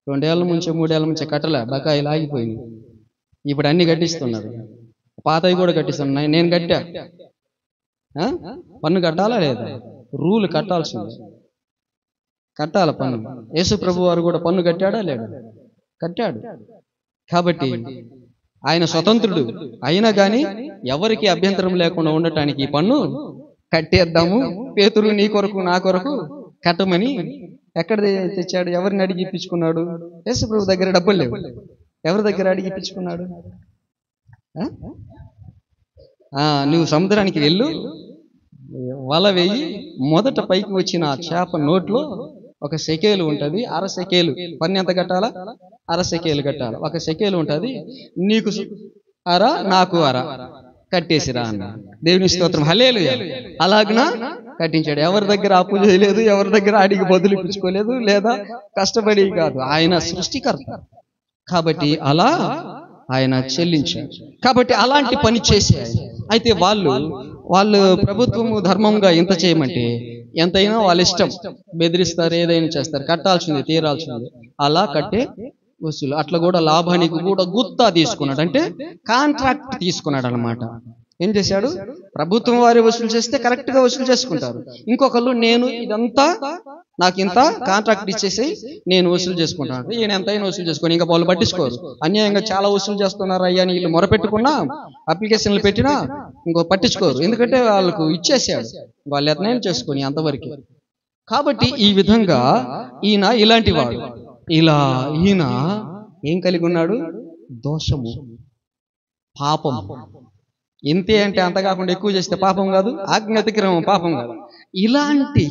2 ఏళ్ల ముంచే 3 ఏళ్ల ముంచే కట్టలే, బకాయిలు ఆగిపోయింది. ఇప్పుడు అన్ని కట్టిస్తున్నారు, పాతవి కూడా కట్టిస్తున్నాయి. నేను కట్టా, పన్ను కట్టాలా లేదా? రూల్ కట్టాల్సిందే, కట్టాల పన్ను. యేసు ప్రభు వారు కూడా పన్ను కట్టాడా లేదా? కట్టాడు. కాబట్టి ఆయన స్వతంత్రుడు. అయినా కానీ ఎవరికి అభ్యంతరం లేకుండా ఉండటానికి ఈ పన్ను కట్టేద్దాము, పేతురు నీ కొరకు నా కొరకు కట్టమని ఎక్కడ తెచ్చాడు? ఎవరిని అడిగి ఇప్పించుకున్నాడు? యేసు ప్రభు దగ్గర డబ్బులు లేవు. ఎవరి దగ్గర అడిగి ఇప్పించుకున్నాడు? నువ్వు సముద్రానికి వెళ్ళు, వల వేయి, మొదట పైకి వచ్చిన ఆ చేప నోట్లో ఒక సెకేలు ఉంటుంది, అర సెకేలు. పన్ను ఎంత కట్టాలా? అర సెకేలు కట్టాలి. ఒక సెకేలు ఉంటుంది, నీకు అర, నాకు అర, కట్టేసిరా అన్న. దేవుని స్తోత్రం, హల్లెలూయా. అలాగనా కట్టించాడు. ఎవరి దగ్గర అప్పు చేయలేదు, ఎవరి దగ్గర అడిగి బదులు ఇప్పించుకోలేదు, లేదా కష్టపడి కాదు. ఆయన సృష్టికర్త కాబట్టి అలా ఆయన చెల్లించాడు. కాబట్టి అలాంటి పని చేసే అయితే వాళ్ళు ప్రభుత్వము ధర్మంగా ఎంత చేయమంటే ఎంతైనా వాళ్ళ ఇష్టం, బెదిరిస్తారు, ఏదైనా చేస్తారు, కట్టాల్సింది, తీరాల్సింది. అలా కట్టే వసూలు. అట్లా కూడా లాభానికి కూడా గుత్తా తీసుకున్నాడు, అంటే కాంట్రాక్ట్ తీసుకున్నాడు అనమాట. ఏం చేశాడు? ప్రభుత్వం వారి వసూలు చేస్తే కరెక్ట్ గా వసూలు చేసుకుంటారు. ఇంకొకళ్ళు నేను ఇదంతా నాకు ఇంత కాంట్రాక్ట్ ఇచ్చేసి నేను వసూలు చేసుకుంటాను, ఈయన ఎంతైనా వసూలు చేసుకొని ఇంకా వాళ్ళు పట్టించుకోరు. అన్యాయంగా చాలా వసూలు చేస్తున్నారు అయ్యా అని వీళ్ళు మొరపెట్టుకున్నా, అప్లికేషన్లు పెట్టినా ఇంకో పట్టించుకోరు. ఎందుకంటే వాళ్ళకు ఇచ్చేసాడు, వాళ్ళు యత్నం చేసుకొని అంతవరకు. కాబట్టి ఈ విధంగా ఈయన ఇలాంటి వాడు. ఈయన ఏం కలిగి ఉన్నాడు? దోషము, పాపం. ఇంతే అంటే అంత కాకుండా ఎక్కువ చేస్తే పాపం కాదు, ఆజ్ఞ అతిక్రమం పాపం కాదు. ఇలాంటి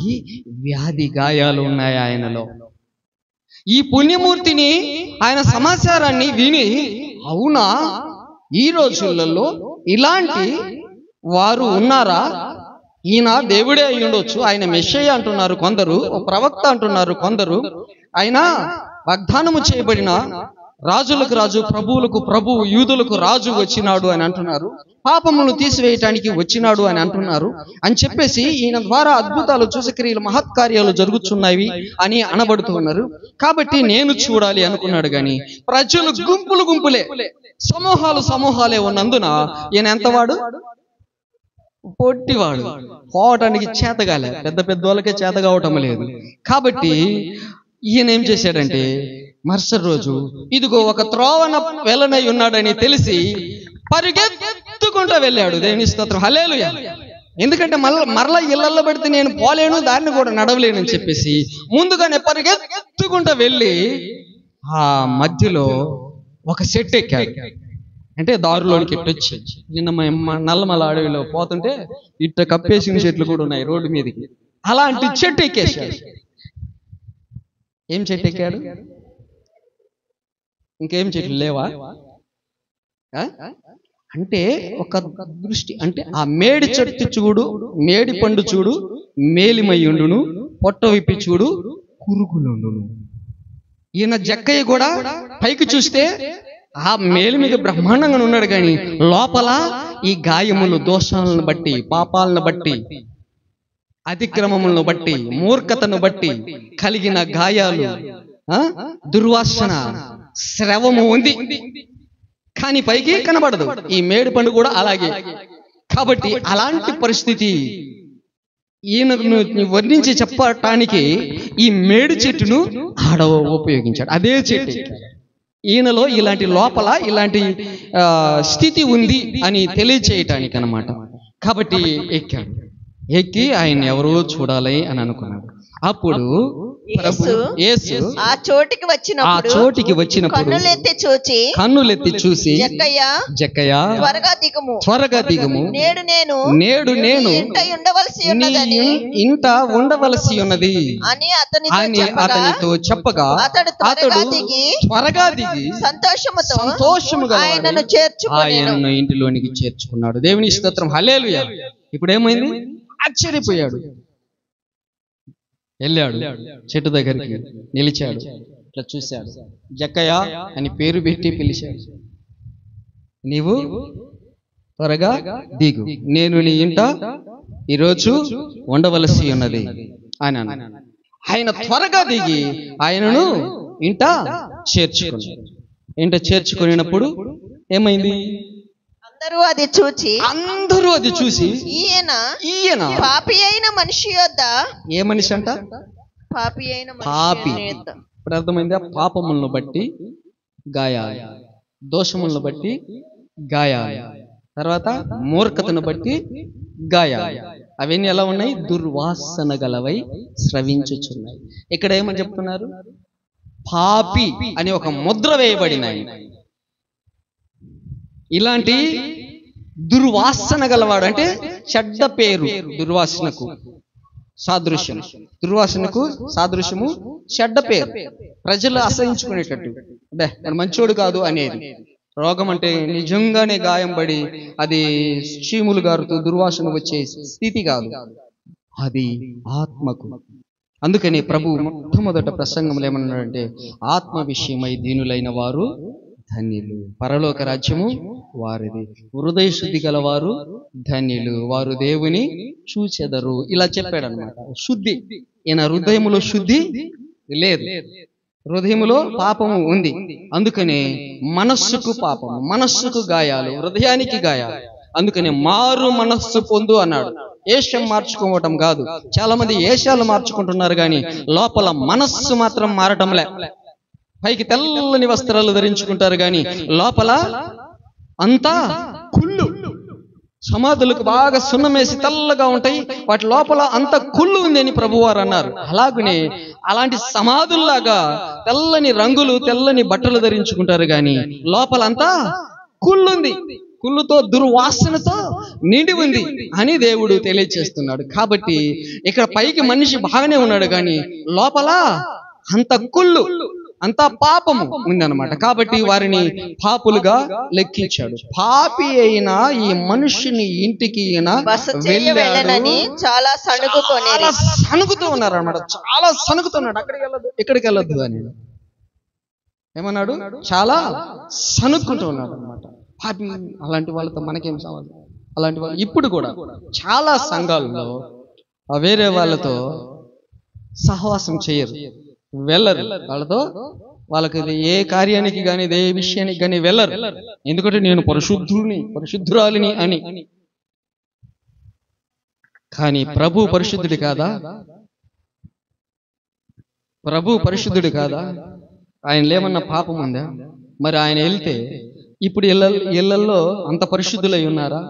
వ్యాధి గాయాలు ఉన్నాయి ఆయనలో. ఈ పుణ్యమూర్తిని ఆయన సమాచారాన్ని విని, అవునా ఈ రోజులలో ఇలాంటి వారు ఉన్నారా? ఈయన దేవుడే అయి ఉండొచ్చు, ఆయన మెస్సయ్య అంటున్నారు కొందరు, ప్రవక్త అంటున్నారు కొందరు, ఆయన వాగ్దానము చేయబడిన రాజులకు రాజు, ప్రభువులకు ప్రభువు, యూదులకు రాజు వచ్చినాడు అని అంటున్నారు, పాపములను తీసివేయటానికి వచ్చినాడు అని అంటున్నారు అని చెప్పేసి ఈయన ద్వారా అద్భుతాలు, సూచక్రియలు, మహత్కార్యాలు జరుగుతున్నాయి అని అనబడుతూ ఉన్నారు. కాబట్టి నేను చూడాలి అనుకున్నాడు. కానీ ప్రజలు గుంపులు గుంపులే, సమూహాలు సమూహాలే ఉన్నందున ఈయన ఎంతవాడు? పొట్టివాడు, పోవటానికి చేతగాలే, పెద్ద పెద్ద వాళ్ళకే చేత కావటం లేదు. కాబట్టి ఈయన ఏం చేశాడంటే మరుసటి రోజు ఇదిగో ఒక త్రోవన వెళ్ళనై ఉన్నాడని తెలిసి పరిగెత్తుకుంటూ వెళ్ళాడు. దేవుని స్తోత్రం, హల్లెలూయా. ఎందుకంటే మరలా ఇళ్ళల్లో పెడితే నేను పోలేను, దాన్ని కూడా నడవలేను అని చెప్పేసి ముందుగానే పరిగెత్తుకుంటూ వెళ్ళి ఆ మధ్యలో ఒక చెట్టు ఎక్కాడు. అంటే దారిలోనికి ఎట్టొచ్చి, నిన్న నల్లమల అడవిలో పోతుంటే ఇట్ట కప్పేసిన చెట్లు కూడా ఉన్నాయి రోడ్డు మీదకి, అలాంటి చెట్టు ఎక్కేశాడు. ఏం చెట్టు ఎక్కాడు? ఇంకేం చెట్లు లేవా? అంటే ఒక దృష్టి, అంటే ఆ మేడి చెట్టు చూడు, మేడి పండు చూడు, మేలిమయ్యుండును, పొట్ట విప్పి చూడు, కురుగులుండును. ఈయన జక్కయ్య కూడా పైకి చూస్తే ఆ మేలు మీద బ్రహ్మాండంగా ఉన్నాడు, కానీ లోపల ఈ గాయములు, దోషాలను బట్టి, పాపాలను బట్టి, అతిక్రమములను బట్టి, మూర్ఖతను బట్టి కలిగిన గాయాలు, దుర్వాసన, శ్రవము ఉంది, కానీ పైకి కనబడదు. ఈ మేడి పండు కూడా అలాగే. కాబట్టి అలాంటి పరిస్థితి ఈయనను వర్ణించి చెప్పటానికి ఈ మేడి చెట్టును ఆడ ఉపయోగించాడు. అదే చెట్టు ఈయనలో ఇలాంటి లోపల ఇలాంటి స్థితి ఉంది అని తెలియచేయటానికి అన్నమాట. కాబట్టి ఎక్కి ఆయన ఎవరో చూడాలి అని అనుకున్నాడు. అప్పుడు యేసు ఆ చోటికి వచ్చినప్పుడు కన్నులెత్తి చూసి జక్కయ్య త్వరగా దిగుము, నేడు నేను ఇంట ఉండవలసి ఉన్నది అని అతనితో చెప్పగా అతడు త్వరగా దిగి సంతోషముగా ఆయనను ఇంటిలోనికి చేర్చుకున్నాడు. దేవుని స్తోత్రం, హల్లెలూయా. ఇప్పుడు ఏమైంది? ఆశ్చర్యపోయాడు. వెళ్ళాడు, చెట్టు దగ్గరికి నిలిచాడు, ఇట్లా చూశాడు. జక్కయ్య అని పేరు పెట్టి పిలిచాడు. నీవు త్వరగా దిగు, నేను నీ ఇంట ఈరోజు ఉండవలసి ఉన్నది అని అన్నాడు. ఆయన త్వరగా దిగి ఆయనను ఇంట చేర్చుకున్నాడు. ఇంట చేర్చుకున్నప్పుడు ఏమైంది? అందరూ అది చూసి ఈయన పాపి అయిన మనిషి యొద్ద, ఏ మనిషి అంట? పాపి. ఇప్పుడు అర్థమైందా? పాపములను బట్టి గాయాలు, దోషములను బట్టి గాయాలు, తర్వాత మూర్ఖతను బట్టి గాయాలు. అవన్నీ ఎలా ఉన్నాయి? దుర్వాసన గలవై స్రవించుచున్నాయి. ఇక్కడ ఏమని చెప్తున్నారు? పాపి అని ఒక ముద్ర వేయబడినాయి. ఇలాంటి దుర్వాసన గలవాడు అంటే చెడ్డ పేరు. దుర్వాసనకు సాదృశ్యం, దుర్వాసనకు సాదృశ్యము చెడ్డ పేరు. ప్రజలు అసహించుకునేటట్టు, అబ్బే మంచోడు కాదు అనేది. రోగం అంటే నిజంగానే గాయం పడి అది చీములు గారుతూ దుర్వాసన వచ్చే స్థితి కాదు, అది ఆత్మకు. అందుకని ప్రభు మొట్టమొదట ప్రసంగంలో ఏమన్నాడంటే, ఆత్మ విషయమై దీనులైన వారు ధన్యులు, పరలోక రాజ్యము వారిది. హృదయ శుద్ధి గలవారు ధన్యులు, వారు దేవుని చూచెదరు. ఇలా చెప్పాడనమాట. శుద్ధి, ఈయన హృదయములో శుద్ధి లేదు, హృదయములో పాపము ఉంది. అందుకనే మనస్సుకు పాపము, మనస్సుకు గాయాలు, హృదయానికి గాయాలు. అందుకని మారు మనస్సు పొందు అన్నాడు. ఏషం మార్చుకోవటం కాదు. చాలా మంది ఏషాలు మార్చుకుంటున్నారు కానీ లోపల మనస్సు మాత్రం మారటంలే. పైకి తెల్లని వస్త్రాలు ధరించుకుంటారు కానీ లోపల అంతా కుళ్ళు. సమాధులకు బాగా సున్నమేసి తెల్లగా ఉంటాయి, వాటి లోపల అంత కుళ్ళు ఉంది అని ప్రభువారు అన్నారు. అలాగనే అలాంటి సమాధుల్లాగా తెల్లని రంగులు, తెల్లని బట్టలు ధరించుకుంటారు కానీ లోపల అంతా కుళ్ళుంది, కుళ్ళుతో దుర్వాసనతో నిండి ఉంది అని దేవుడు తెలియజేస్తున్నాడు. కాబట్టి ఇక్కడ పైకి మనిషి బాగానే ఉన్నాడు కానీ లోపల అంత కుళ్ళు, అంతా పాపము ఉందన్నమాట. కాబట్టి వారిని పాపులుగా లెక్కించాడు. పాపి అయినా ఈ మనుషుని ఇంటికి చాలా సణుగుతూ ఉన్నారు అనమాట. చాలా సణుగుతున్నాడు. అక్కడికి వెళ్ళదు, ఇక్కడికి వెళ్ళొద్దు అని ఏమన్నాడు? చాలా సణుక్కుంటూ ఉన్నాడు అనమాట. పాపి అలాంటి వాళ్ళతో మనకేం సవాలు? అలాంటి వాళ్ళు ఇప్పుడు కూడా చాలా సంఘాలలో వేరే వాళ్ళతో సహవాసం చేయరు, వెళ్ళరు. వాళ్ళతో వాళ్ళకి ఏ కార్యానికి కానీ ఏ విషయానికి కానీ వెళ్ళరు. ఎందుకంటే నేను పరిశుద్ధురాలిని అని. కానీ ప్రభు పరిశుద్ధుడి కాదా? ప్రభు పరిశుద్ధుడి కాదా? ఆయన ఏమన్నా పాపం ఉందా? మరి ఆయన వెళ్తే ఇప్పుడు ఇళ్లల్లో అంత పరిశుద్ధులై ఉన్నారా?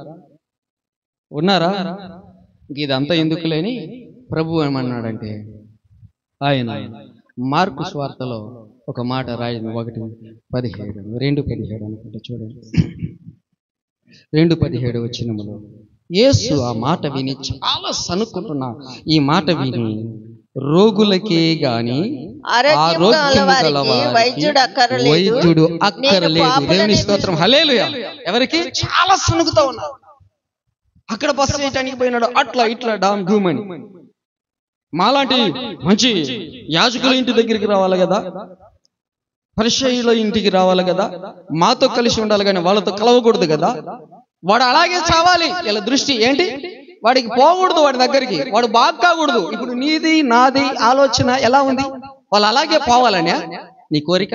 ఇదంతా ఎందుకు లేని ప్రభు ఏమన్నాడంటే, ఆయన మార్కు స్వార్తలో ఒక మాట రాయింది, 1:17, 2:17 అనుకుంటే చూడండి. 2:17 వచనములో యేసు ఆ మాట విని చాలా సనుక్కుంటున్న ఈ మాట విని రోగులకే గాని వైద్యుడు అక్కరలేదు. దేవుని స్తోత్రం, హల్లెలూయా. ఎవరికి? చాలా సనుకుతా ఉన్నారు. అక్కడ బస్సు చేయటానికి పోయినాడు, అట్లా ఇట్లా డామ్ డూమని. మాలాంటి మంచి యాజకుల ఇంటి దగ్గరికి రావాలి కదా, పరిసయ్యుల ఇంటికి రావాలి కదా, మాతో కలిసి ఉండాలి కానీ వాళ్ళతో కలవకూడదు కదా. వాడు అలాగే చావాలి. ఇలా దృష్టి ఏంటి? వాడికి పోకూడదు, వాడి దగ్గరికి వాడు బాగా కాకూడదు. ఇప్పుడు నీది నాది ఆలోచన ఎలా ఉంది? వాళ్ళు అలాగే పోవాలనే నీ కోరిక.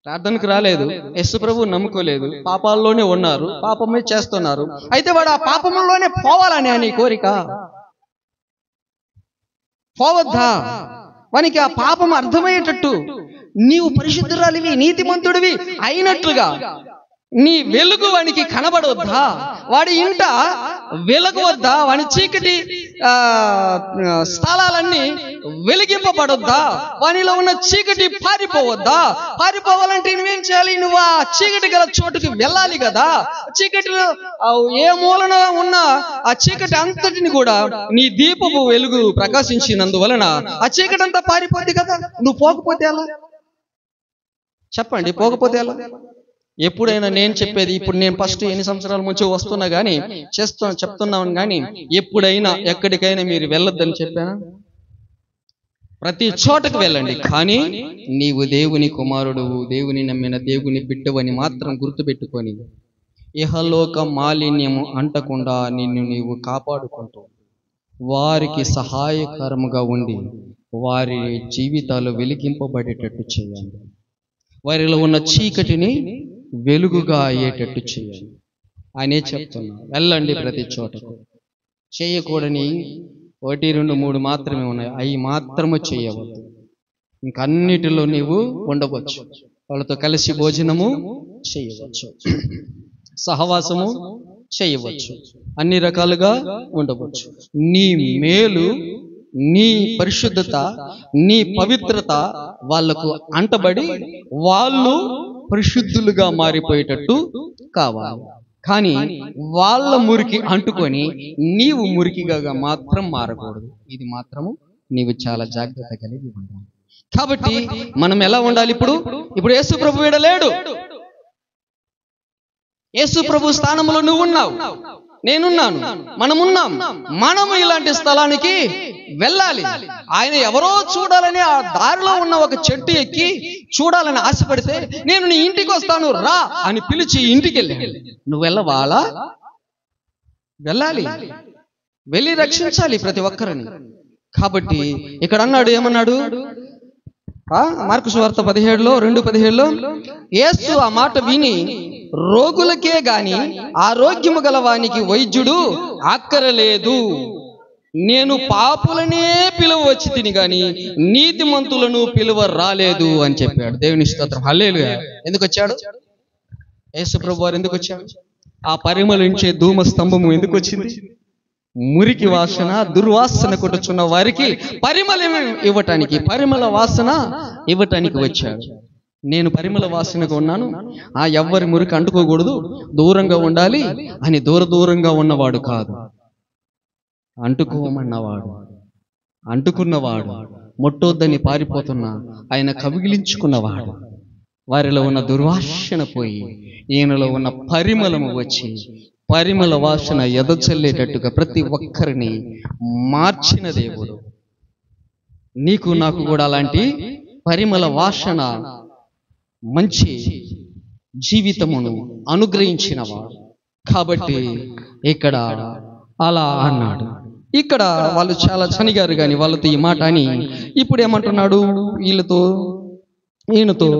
ప్రార్థనకు రాలేదు, యేసు ప్రభు నమ్ముకోలేదు, పాపాల్లోనే ఉన్నారు, పాపమే చేస్తున్నారు. అయితే వాడు ఆ పాపంలోనే పోవాలనే నీ కోరిక. పోవద్దా? వానికి ఆ పాపం అర్థమయ్యేటట్టు నీవు పరిశుద్ధురాలివి, నీతిమంతుడివి అయినట్లుగా నీ వెలుగు వానికి కనబడవద్దా? వాడి ఇంట వెలగవద్దా? వాని చీకటి స్థలాలన్నీ వెలిగింపబడొద్దా? వానిలో ఉన్న చీకటి పారిపోవద్దా? పారిపోవాలంటే నువ్వేం చేయాలి? నువ్వు ఆ చీకటి గల చోటుకి వెళ్ళాలి కదా. చీకటిలో ఏ మూలన ఉన్న ఆ చీకటి అంతటిని కూడా నీ దీపపు వెలుగు ప్రకాశించినందువలన ఆ చీకటి అంతా పారిపోద్ది కదా. నువ్వు పోకపోతే ఎలా? చెప్పండి, పోకపోతే ఎలా? ఎప్పుడైనా నేను చెప్పేది, ఇప్పుడు నేను ఫస్ట్ ఎన్ని సంవత్సరాల ముంచో వస్తున్నా కానీ చెప్తున్నాను కానీ ఎప్పుడైనా ఎక్కడికైనా మీరు వెళ్ళొద్దని చెప్పానా? ప్రతి చోటకు వెళ్ళండి, కానీ నీవు దేవుని కుమారుడు, దేవుని నమ్మిన దేవుని బిడ్డవని మాత్రం గుర్తుపెట్టుకొని ఇహలోక మాలిన్యము అంటకుండా నిన్ను నీవు కాపాడుకుంటూ వారికి సహాయకరముగా ఉండి వారి జీవితాలు వెలిగింపబడేటట్టు చేయండి. వారిలో ఉన్న చీకటిని వెలుగుగా అయ్యేటట్టు చేయాలి అనే చెప్తున్నా. వెళ్ళండి ప్రతి చోటకు. చేయకూడని 1, 2, 3 మాత్రమే ఉన్నాయి, అవి మాత్రము చేయవద్దు. ఇంకన్నిటిలో నీవు ఉండవచ్చు, వాళ్ళతో కలిసి భోజనము చేయవచ్చు, సహవాసము చేయవచ్చు, అన్ని రకాలుగా ఉండవచ్చు. నీ మేలు, నీ పరిశుద్ధత, నీ పవిత్రత వాళ్లకు అంటబడి వాళ్ళు పరిశుద్ధులుగా మారిపోయేటట్టు కావాలి. కానీ వాళ్ళ మురికి అంటుకొని నీవు మురికిగా మాత్రం మారకూడదు. ఇది మాత్రము నీవు చాలా జాగ్రత్త కలిగి ఉండాలి. కాబట్టి మనం ఎలా ఉండాలి? ఇప్పుడు యేసు ప్రభు ఈడ లేడు. యేసు ప్రభు స్థానంలో నువ్వు ఉన్నావు, నేనున్నాను, మనమున్నాం. మనము ఇలాంటి స్థలానికి వెళ్ళాలి. ఆయన ఎవరో చూడాలని ఆ దారిలో ఉన్న ఒక చెట్టు ఎక్కి చూడాలని ఆశపడితే, నేను నీ ఇంటికి వస్తాను రా అని పిలిచి ఇంటికి వెళ్ళాలి. నువ్వు వెళ్ళవాలా? వెళ్ళాలి, వెళ్ళి రక్షించాలి ప్రతి ఒక్కరిని. కాబట్టి ఇక్కడ అన్నాడు, ఏమన్నాడు? మార్కు సువార్త 17:2-17 యేసు ఆ మాట విని, రోగులకే గాని ఆరోగ్యము గలవానికి వైద్యుడు అక్కరలేదు, నేను పాపులనే పిలువ వచ్చి తిని గాని నీతిమంతులను పిలువ రాలేదు అని చెప్పాడు. దేవుని స్తోత్రం, హల్లెలూయా. ఎందుకు వచ్చాడు యేసు ప్రభు వారు? ఎందుకు వచ్చాడు? ఆ పరిమళించే ధూమ స్తంభము ఎందుకు వచ్చింది? మురికి వాసన, దుర్వాసన కొట్టుచున్న వారికి పరిమళం ఇవ్వటానికి, పరిమళ వాసన ఇవ్వటానికి వచ్చాడు. నేను పరిమళ వాసనగా ఉన్నాను, ఎవ్వరి మురికి అంటుకోకూడదు, దూరంగా ఉండాలి అని దూరంగా ఉన్నవాడు కాదు, అంటుకోమన్నవాడు, అంటుకున్నవాడు, ముట్టొద్దని పారిపోతున్నా ఆయన కవిగిలించుకున్నవాడు. వారిలో ఉన్న దుర్వాసన పోయి ఈయనలో ఉన్న పరిమళము వచ్చి పరిమళ వాసన ఎదచల్లేటట్టుగా ప్రతి ఒక్కరిని మార్చిన దేవుడు. నీకు నాకు కూడా అలాంటి పరిమళ వాసన, మంచి జీవితమును అనుగ్రహించినవాడు. కాబట్టి ఇక్కడ అలా అన్నాడు. ఇక్కడ వాళ్ళు చాలా చనిగారు కానీ వాళ్ళతో ఈ మాట అని ఇప్పుడు ఏమంటున్నాడు? ఈయనతో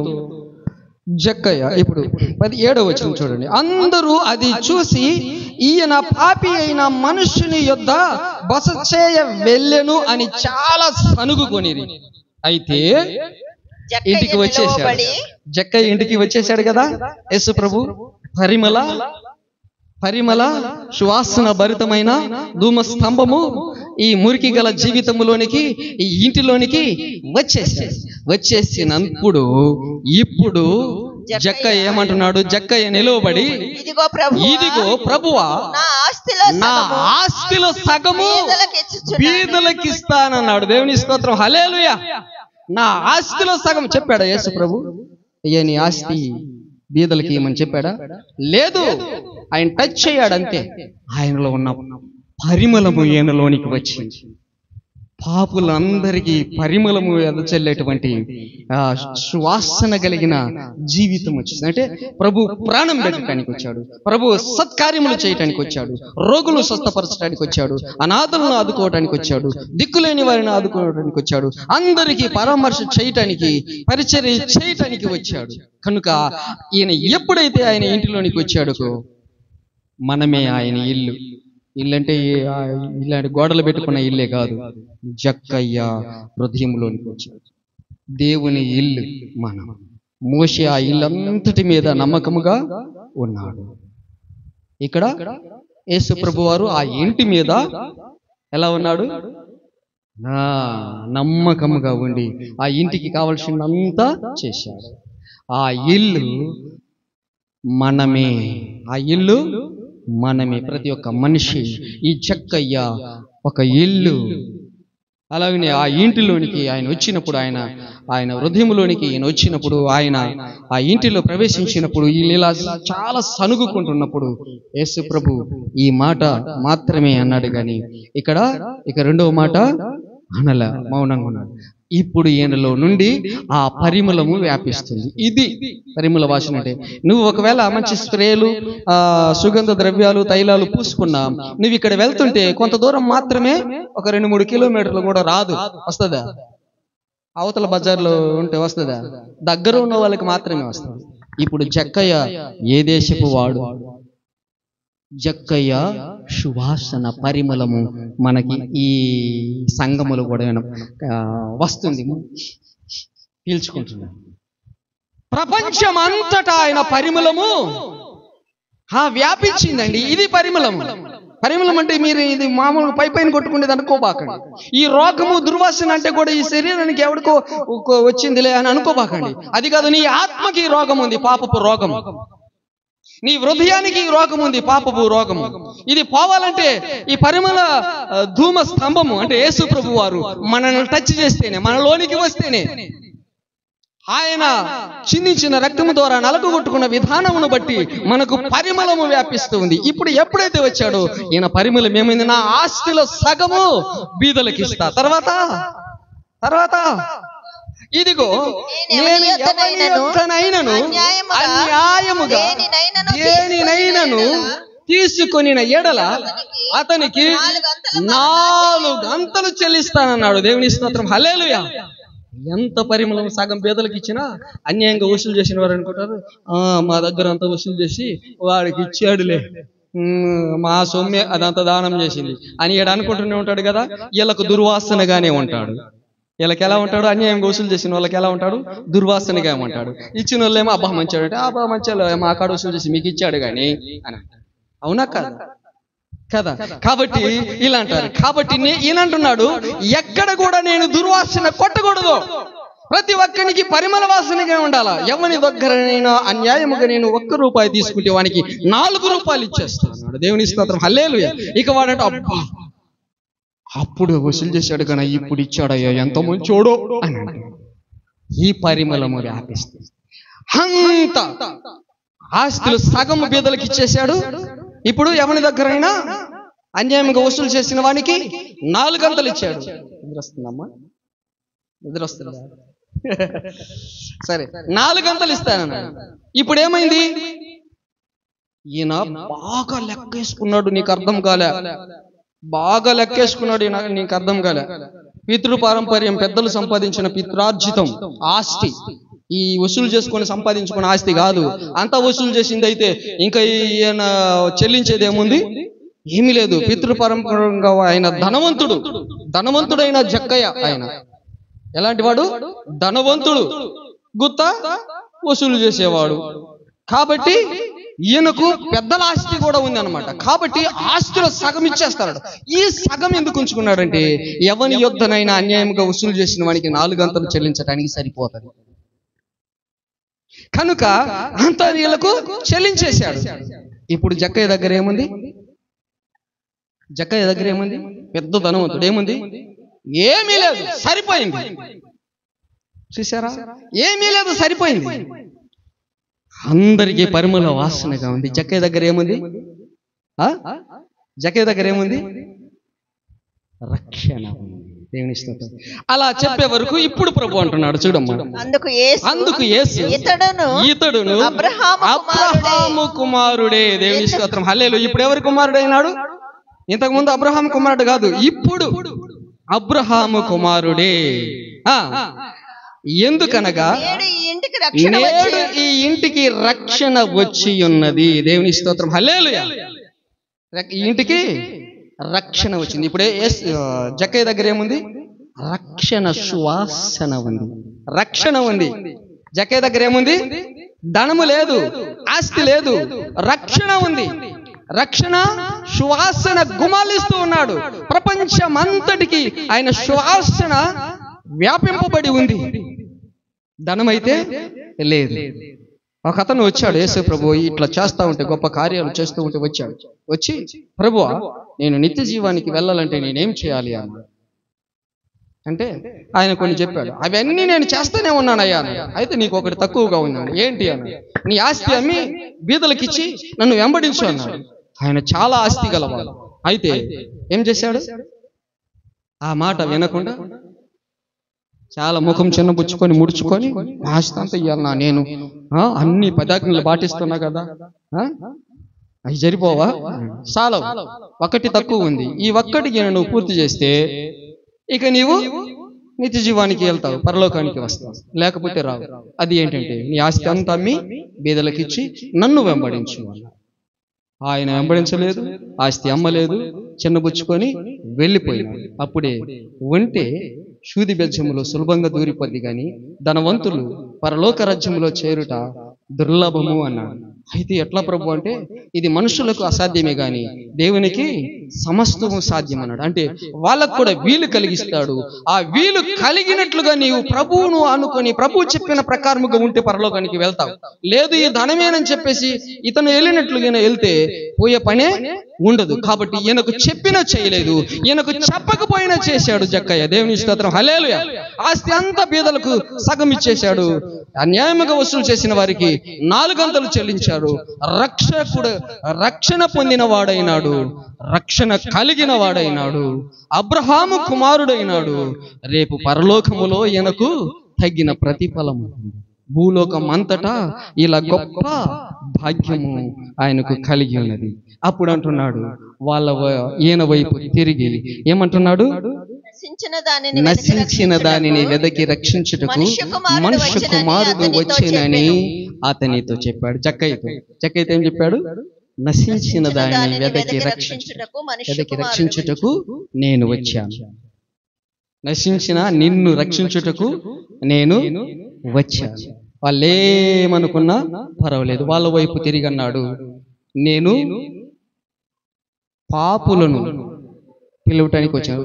జక్కయ్య. ఇప్పుడు 17వ వచనం చూడండి. అందరూ అది చూసి ఈయన పాపి అయిన మనుష్యుని యొద్ద బస చేయ వెళ్ళెను అని చాలా సనుగుకొనిరి. అయితే ఇంటికి వచ్చేసాడు. జక్కయ్య ఇంటికి వచ్చేసాడు కదా యేసు ప్రభు. పరిమళ సువాసన భరితమైన ధూమ స్తంభము ఈ మురికి గల జీవితంలోనికి, ఈ ఇంటిలోనికి వచ్చేసినప్పుడు ఇప్పుడు జక్కయ్య ఏమంటున్నాడు? జక్కయ్య నిలవబడి, ఇదిగో ప్రభువా, నా ఆస్తిలో సగము బీదలకు ఇస్తానన్నాడు. దేవుని స్తోత్రం, హల్లెలూయా. నా ఆస్తిలో సగం చెప్పాడా యేసు ప్రభు? అయ్యా నీ ఆస్తి బీదలకి ఏమని చెప్పాడా? లేదు, ఆయన టచ్ చేయాడంతే. ఆయనలో ఉన్న పరిమళము ఈయనలోనికి వచ్చింది. పాపులందరికీ పరిమళము ఎదచల్లేటువంటి సువాసన కలిగిన జీవితం వచ్చింది. అంటే ప్రభు ప్రాణం పెట్టడానికి వచ్చాడు, ప్రభు సత్కార్యములు చేయటానికి వచ్చాడు, రోగులు స్వస్థపరచడానికి వచ్చాడు, అనాథలను ఆదుకోవటానికి వచ్చాడు, దిక్కులేని వారిని ఆదుకోవడానికి వచ్చాడు, అందరికీ పరామర్శ చేయటానికి, పరిచర్య చేయటానికి వచ్చాడు. కనుక ఈయన ఎప్పుడైతే ఆయన ఇంటిలోనికి వచ్చాడో మనమే ఆయన ఇల్లు. ఇల్లంటే ఇలాంటి గోడలు పెట్టుకున్న ఇల్లే కాదు, జక్కయ్య హృదయంలోనికి వచ్చాడు. దేవుని ఇల్లు మనం. మోషే ఆ ఇల్లంతటి మీద నమ్మకముగా ఉన్నాడు. ఇక్కడ యేసు ప్రభు వారు ఆ ఇంటి మీద ఎలా ఉన్నాడు? నమ్మకముగా ఉండి ఆ ఇంటికి కావలసినంతా చేశాడు. ఆ ఇల్లు మనమే, ఆ ఇల్లు మనమే. ప్రతి ఒక్క మనిషి ఈ జక్కయ్య ఒక ఇల్లు. అలాగనే ఆ ఇంటిలోనికి ఆయన వచ్చినప్పుడు, ఆయన హృదయంలోనికి ఈయన వచ్చినప్పుడు, ఆయన ఆ ఇంటిలో ప్రవేశించినప్పుడు, ఇలా చాలా సనుగుకుంటున్నప్పుడు యేసు ప్రభు ఈ మాట మాత్రమే అన్నాడు. కానీ ఇక రెండవ మాట అనలా, మౌనంగా ఉన్నాడు. ఇప్పుడు ఈయనలో నుండి ఆ పరిమళము వ్యాపిస్తుంది. ఇది పరిమళ వాసన అంటే. నువ్వు ఒకవేళ మంచి స్ప్రేలు, సుగంధ ద్రవ్యాలు, తైలాలు పూసుకున్నా, నువ్వు ఇక్కడ వెళ్తుంటే కొంత దూరం మాత్రమే, ఒక 2-3 కిలోమీటర్లు కూడా రాదు. వస్తుందా? అవతల బజార్లో ఉంటే వస్తుందా? దగ్గర ఉన్న వాళ్ళకి మాత్రమే వస్తుంది. ఇప్పుడు జక్కయ్య ఏ దేశపు వాడు? జక్కయ్య సువాసన పరిమళము మనకి ఈ సంఘములు కూడా వస్తుంది, పీల్చుకుంటున్నాం. ప్రపంచం అంతటా ఆయన పరిమళము వ్యాపించిందండి. ఇది పరిమళం. పరిమళం అంటే మీరు ఇది మామూలుగా పైన కొట్టుకునేది అనుకోబాకండి. ఈ రోగము దుర్వాసన అంటే కూడా ఈ శరీరానికి ఎవరికో వచ్చిందిలే అని అనుకోబాకండి. అది కాదు, నీ ఆత్మకి రోగం ఉంది, పాపపు రోగము. నీ హృదయానికి రోగం ఉంది, పాపపు రోగము. ఇది పోవాలంటే ఈ పరిమళ ధూమ స్తంభము అంటే యేసు ప్రభు వారు మనల్ని టచ్ చేస్తేనే, మనలోనికి వస్తేనే, ఆయన చిందించిన రక్తము ద్వారా నలగొట్టుకున్న విధానమును బట్టి మనకు పరిమళము వ్యాపిస్తూ ఉంది. ఇప్పుడు ఎప్పుడైతే వచ్చాడో ఈయన పరిమళం ఏమైంది, నా ఆస్తిలో సగము బీదలకు ఇస్తా. తర్వాత ఇదిగో నేను ఎవరి యొద్దనైనను అన్యాయముగా దేనినైనను తీసుకొనిన ఎడల అతనికి 4 గంతలు చెల్లిస్తానన్నాడు. దేవుని స్తోత్రం, హల్లెలూయా. ఎంత పరిమళం సగం పేదలకు ఇచ్చినా అన్యాయంగా వసూలు చేసిన వారు అనుకుంటారు, మా దగ్గర అంతా వసూలు చేసి వాడికి ఇచ్చాడులే, మా సొమ్మె అదంతా దానం చేసింది అని అనుకుంటూనే ఉంటాడు కదా. వీళ్ళకు దుర్వాసనగానే ఉంటాడు. వీళ్ళకి ఎలా ఉంటాడు, అన్యాయంగా వసూలు చేసిన వాళ్ళకి ఎలా ఉంటాడు, దుర్వాసనగా ఉంటాడు. ఇచ్చిన వాళ్ళేమో అబ్బా మంచాడు అంటే అబ్బా మంచాడు, మా కాడ వసూలు చేసి మీకు ఇచ్చాడు కానీ అని. అవునా కదా? కాబట్టి ఇలా అంటారు. కాబట్టి ఈయనంటున్నాడు, ఎక్కడ కూడా నేను దుర్వాసన కొట్టకూడదు, ప్రతి ఒక్కరికి పరిమళ వాసనగా ఉండాలా. ఎవరి దగ్గరైనా అన్యాయముగా నేను 1 రూపాయి తీసుకుంటే వానికి 4 రూపాయలు ఇచ్చేస్తాను. దేవుని స్తోత్రం, హల్లెలూయా. ఇక వాడంటే అబ్బా అప్పుడు వసూలు చేశాడు కానీ ఇప్పుడు ఇచ్చాడయ్యా, ఎంత మంచోడో అని. ఈ పరిమళము వ్యాపిస్తుంది. అంత ఆస్తులు సగం బీదలకు ఇచ్చేశాడు. ఇప్పుడు ఎవరి దగ్గరైనా అన్యాయంగా వసూలు చేసిన వానికి 4 గంటలు ఇచ్చాడు. నిద్రొస్తుందమ్మా, నిద్రొస్తుందా? సరే, 4 గంటలు ఇస్తానన్నాడు. ఇప్పుడు ఏమైంది, ఈయన బాగా లెక్కేసుకున్నాడు. నీకు అర్థం కాలే, బాగా లెక్కేసుకున్నాడు. నీకు అర్థం కాలే. పితృపారంపర్యం, పెద్దలు సంపాదించిన పిత్రార్జితం ఆస్తి, ఈ వసూలు చేసుకొని సంపాదించుకున్న ఆస్తి కాదు. అంతా వసూలు చేసింది అయితే ఇంకా ఈయన చెల్లించేది ఏముంది, ఏమీ లేదు. పితృపరంపరంగా ఆయన ధనవంతుడైన జక్కయ్య. ఆయన ఎలాంటి వాడు, ధనవంతుడు, గుత్త వసూలు చేసేవాడు. కాబట్టి ఈయనకు పెద్దల ఆస్తి కూడా ఉంది అనమాట. కాబట్టి ఆస్తిలో సగం ఇచ్చేస్తాడు. ఈ సగం ఎందుకు ఉంచుకున్నాడంటే ఎవని యొద్దనైనా అన్యాయంగా వసూలు చేసిన వానికి 4 గంటలు చెల్లించడానికి సరిపోతుంది కనుక అంతా వీళ్ళకు చెల్లించేశాడు. ఇప్పుడు జక్కయ్య దగ్గర ఏముంది, పెద్ద ధనవంతుడు. ఏముంది, ఏమీ లేదు, సరిపోయింది. చూసారా, ఏమీ లేదు, సరిపోయింది. అందరికీ పరిమళ వాసనగా ఉంది. జక్కయ్య దగ్గర ఏముంది, రక్షణ. దేవుని స్తోత్రం. అలా చెప్పే వరకు ఇప్పుడు ప్రభు అంటున్నాడు చూడమ్మా, అందుకు యేసు ఇతడును అబ్రహాము కుమారుడే. దేవుని స్తోత్రం, హల్లెలూయా. ఇప్పుడు ఎవరి కుమారుడైనాడు, ఇంతకుముందు అబ్రహాము కుమారుడు కాదు, ఇప్పుడు అబ్రహాము కుమారుడే. ఎందుకనగా నేడు ఈ ఇంటికి రక్షణ వచ్చి ఉన్నది. దేవుని స్తోత్రం, హల్లెలూయా. ఈ ఇంటికి రక్షణ వచ్చింది. ఇప్పుడే జక్కయ్య దగ్గర ఏముంది, రక్షణ సువాసన ఉంది, రక్షణ ఉంది. జక్కయ్య దగ్గర ఏముంది, ధనము లేదు, ఆస్తి లేదు, రక్షణ ఉంది. రక్షణ సువాసన గుమాలిస్తూ ఉన్నాడు. ప్రపంచమంతటికి ఆయన సువాసన వ్యాపింపబడి ఉంది. ధనమైతే లేదు. ఒక అతను వచ్చాడు, యేసు ప్రభు ఇట్లా చేస్తా ఉంటే, గొప్ప కార్యాలు చేస్తూ ఉంటే వచ్చి ప్రభువా, నేను నిత్య జీవానికి వెళ్ళాలంటే నేనేం చేయాలి అన్నాడు. అంటే ఆయన కొన్ని చెప్పాడు. అవన్నీ నేను చేస్తూనే ఉన్నానయ్యా అన్నాడు. అయితే నీకు ఒకటి తక్కువగా ఉన్నాడు. ఏంటి అన్నాడు. నీ ఆస్తి అమ్మి బీదలకిచ్చి నన్ను వెంబడించు అన్నాడు. ఆయన చాలా ఆస్తి గలవాడు. అయితే ఏం చేశాడు, ఆ మాట వినకుండా చాలా ముఖం చిన్నబుచ్చుకొని ముడుచుకొని ఆస్తి అంతా ఇవ్వాలన్నా, నేను అన్ని పదాజ్ఞలు పాటిస్తున్నా కదా, అవి సరిపోవా, చాలా ఒకటి తక్కువ ఉంది, ఈ ఒక్కటికి నువ్వు పూర్తి చేస్తే ఇక నీవు నిత్య జీవానికి వెళ్తావు, పరలోకానికి వస్తావు, లేకపోతే రావు. అది ఏంటంటే నీ ఆస్తి అంతా అమ్మి బీదలకిచ్చి నన్ను వెంబడించు. ఆయన వెంబడించలేదు, ఆస్తి అమ్మలేదు, చిన్నబుచ్చుకొని వెళ్ళిపోయినాడు. అప్పుడే ఉంటే శూది బెజ్జములో సులభంగా దూరిపోద్ది కానీ ధనవంతులు పరలోక రాజ్యంలో చేరుట దుర్లభము అన్నాడు. అయితే ఎట్లా ప్రభు అంటే ఇది మనుషులకు అసాధ్యమే గాని దేవునికి సమస్తము సాధ్యం అన్నాడు. అంటే వాళ్ళకు కూడా వీలు కలిగిస్తాడు. ఆ వీలు కలిగినట్లుగా నీవు ప్రభువును అనుకొని ప్రభువు చెప్పిన ప్రకారముగా ఉంటే పరలోకానికి వెళ్తావు. లేదు ఈ ధనమేనని చెప్పేసి ఇతను వెళ్ళినట్లుగా వెళ్తే పోయే పనే ఉండదు. కాబట్టి ఈయనకు చెప్పినా చేయలేదు, ఈయనకు చెప్పకపోయినా చేశాడు జక్కయ్య. దేవుని స్తోత్రం, హల్లెలూయా. ఆస్తి అంతా బీదలకు సగం ఇచ్చేశాడు. అన్యాయంగా వసూలు చేసిన వారికి 4 గంటలు చెల్లించాడు. రక్షణ పొందిన వాడైనాడు, రక్షణ కలిగిన వాడైనాడు, అబ్రహాము కుమారుడైనాడు. రేపు పరలోకములో ఈయనకు తగిన ప్రతిఫలము. భూలోకం అంతటా ఇలా గొప్ప భాగ్యము ఆయనకు కలిగి ఉన్నది. అప్పుడు అంటున్నాడు ఈయన వైపు తిరిగి ఏమంటున్నాడు? నశించిన దానిని వెదకి రక్షించుటకు మనుష్య కుమారుడు వచ్చేనని అతనితో చెప్పాడు. జక్కయ్యతో ఏం చెప్పాడు? నశించిన దానిని వెదకి రక్షించుటకు నేను వచ్చాను. నశించిన నిన్ను రక్షించుటకు నేను వచ్చాను. వాళ్ళేమనుకున్నా పర్వాలేదు. వాళ్ళ వైపు తిరిగి అన్నాడు, నేను పాపులను పిలువటానికి వచ్చాను.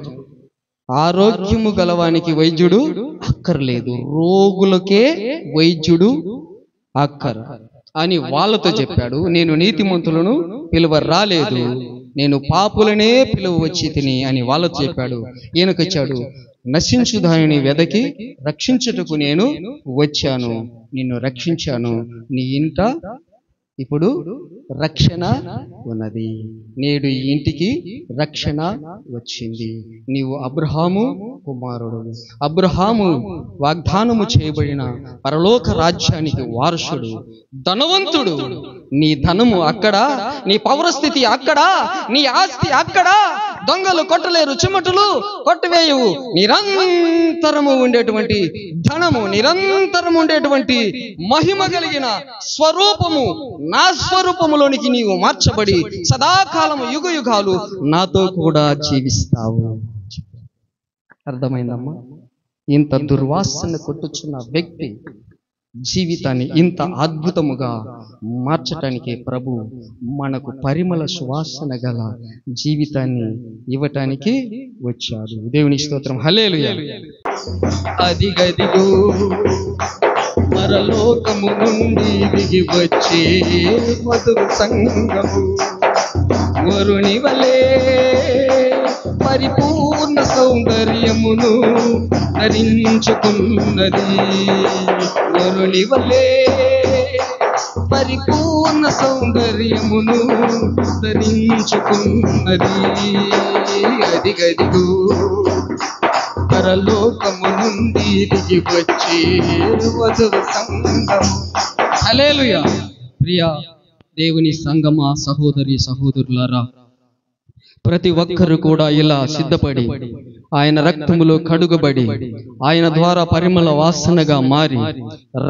ఆరోగ్యము గలవానికి వైద్యుడు అక్కర్లేదు, రోగులకే వైద్యుడు అక్కర అని వాళ్ళతో చెప్పాడు. నేను నీతిమంతులను పిలువ రాలేదు, నేను పాపులనే పిలువ వచ్చి తిని అని వాళ్ళతో చెప్పాడు. ఈయనకొచ్చాడు, నశించు దానిని వెదకి రక్షించుటకు నేను వచ్చాను, నిన్ను రక్షించాను, నీ ఇంట ఇప్పుడు రక్షణ ఉన్నది. నేడు ఈ ఇంటికి రక్షణ వచ్చింది. నీవు అబ్రహాము కుమారుడు, అబ్రహాము వాగ్దానము చేయబడిన పరలోక రాజ్యానికి వారసుడు, ధనవంతుడు. నీ ధనము అక్కడ, నీ పౌరస్థితి అక్కడ, నీ ఆస్తి అక్కడ. దొంగలు కొట్టలేరు, చిమటలు కొట్టవేయవు. నిరంతరము ఉండేటువంటి ధనము, నిరంతరము ఉండేటువంటి మహిమ కలిగిన స్వరూపము, నా స్వరూపములోనికి నీవు మార్చబడి సదాకాలము యుగ యుగాలు నాతో కూడా జీవిస్తావు. అర్థమైందమ్మా? ఇంత దుర్వాసన కొట్టుచున్న వ్యక్తి జీవితాన్ని ఇంత అద్భుతముగా మార్చటానికి ప్రభు మనకు పరిమళ సువాసన గల జీవితాన్ని ఇవ్వటానికి వచ్చాడు. దేవుని స్తోత్రం, హల్లెలూయా. అదిగదిగో పరలోకము నుండి దిగి వచ్చే మధుర సంగము, వరుని వలే పరిపూర్ణ సౌందర్యమును ధరించుకున్నది. వరుని వలే పరిపూర్ణ సౌందర్యమును ధరించుకున్నది. అదిగదిగో పరలోకము నుండి దిగి వచ్చే వధువ సంగము. హల్లెలూయా. ప్రియా దేవుని సంగమా, సహోదరి సహోదరులారా, ప్రతి ఒక్కరు కూడా ఇలా సిద్ధపడి ఆయన రక్తములో కడుగబడి ఆయన ద్వారా పరిమళ వాసనగా మారి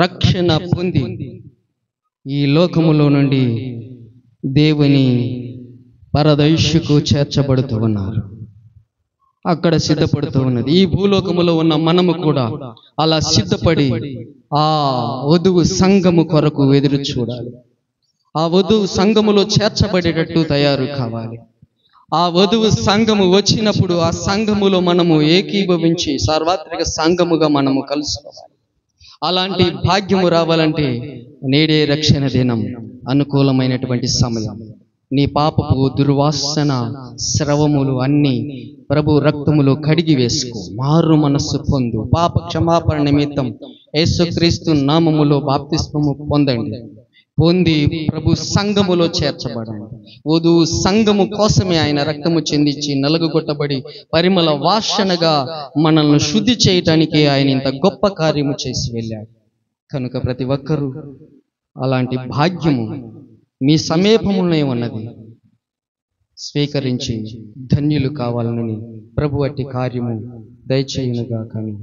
రక్షణ పొంది ఈ లోకములో నుండి దేవుని పరదైష్కు చేర్చబడుతూ ఉన్నారు. అక్కడ సిద్ధపడుతూ ఉన్నది. ఈ భూలోకములో ఉన్న మనము కూడా అలా సిద్ధపడి ఆ వధువు సంఘము కొరకు ఎదురు చూడాలి. ఆ వధువు సంఘములో చేర్చబడేటట్టు తయారు కావాలి. ఆ వధువు సంఘము వచ్చినప్పుడు ఆ సంఘములో మనము ఏకీభవించి సార్వత్రిక సంఘముగా మనము కలుసుకోవాలి. అలాంటి భాగ్యము రావాలంటే నేడే రక్షణ దినం, అనుకూలమైనటువంటి సమయం. నీ పాపపు దుర్వాసన స్రవములు అన్ని ప్రభు రక్తములో కడిగి వేసుకో, మారు మనస్సు పొందు, పాప క్షమాపణ నిమిత్తం యేసుక్రీస్తు నామములో బాప్తిస్మము పొందండి. పొంది ప్రభు సంఘములో చేర్చబడండి. వధువు సంఘము కోసమే ఆయన రక్తము చెందించి నలుగుగొట్టబడి పరిమళ వాసనగా మనల్ని శుద్ధి చేయటానికి ఆయన ఇంత గొప్ప కార్యము చేసి వెళ్ళాడు. కనుక ప్రతి ఒక్కరూ అలాంటి భాగ్యము మీ సమీపమునే ఉన్నది, స్వీకరించి ధన్యులు కావాలని ప్రభు అట్టి కార్యము దయచేయునుగా. కానీ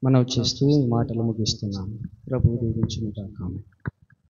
మనం చేస్తూ మాటలు ముగిస్తున్నాము. ప్రభు దీవించునుగా. ఆమేన్.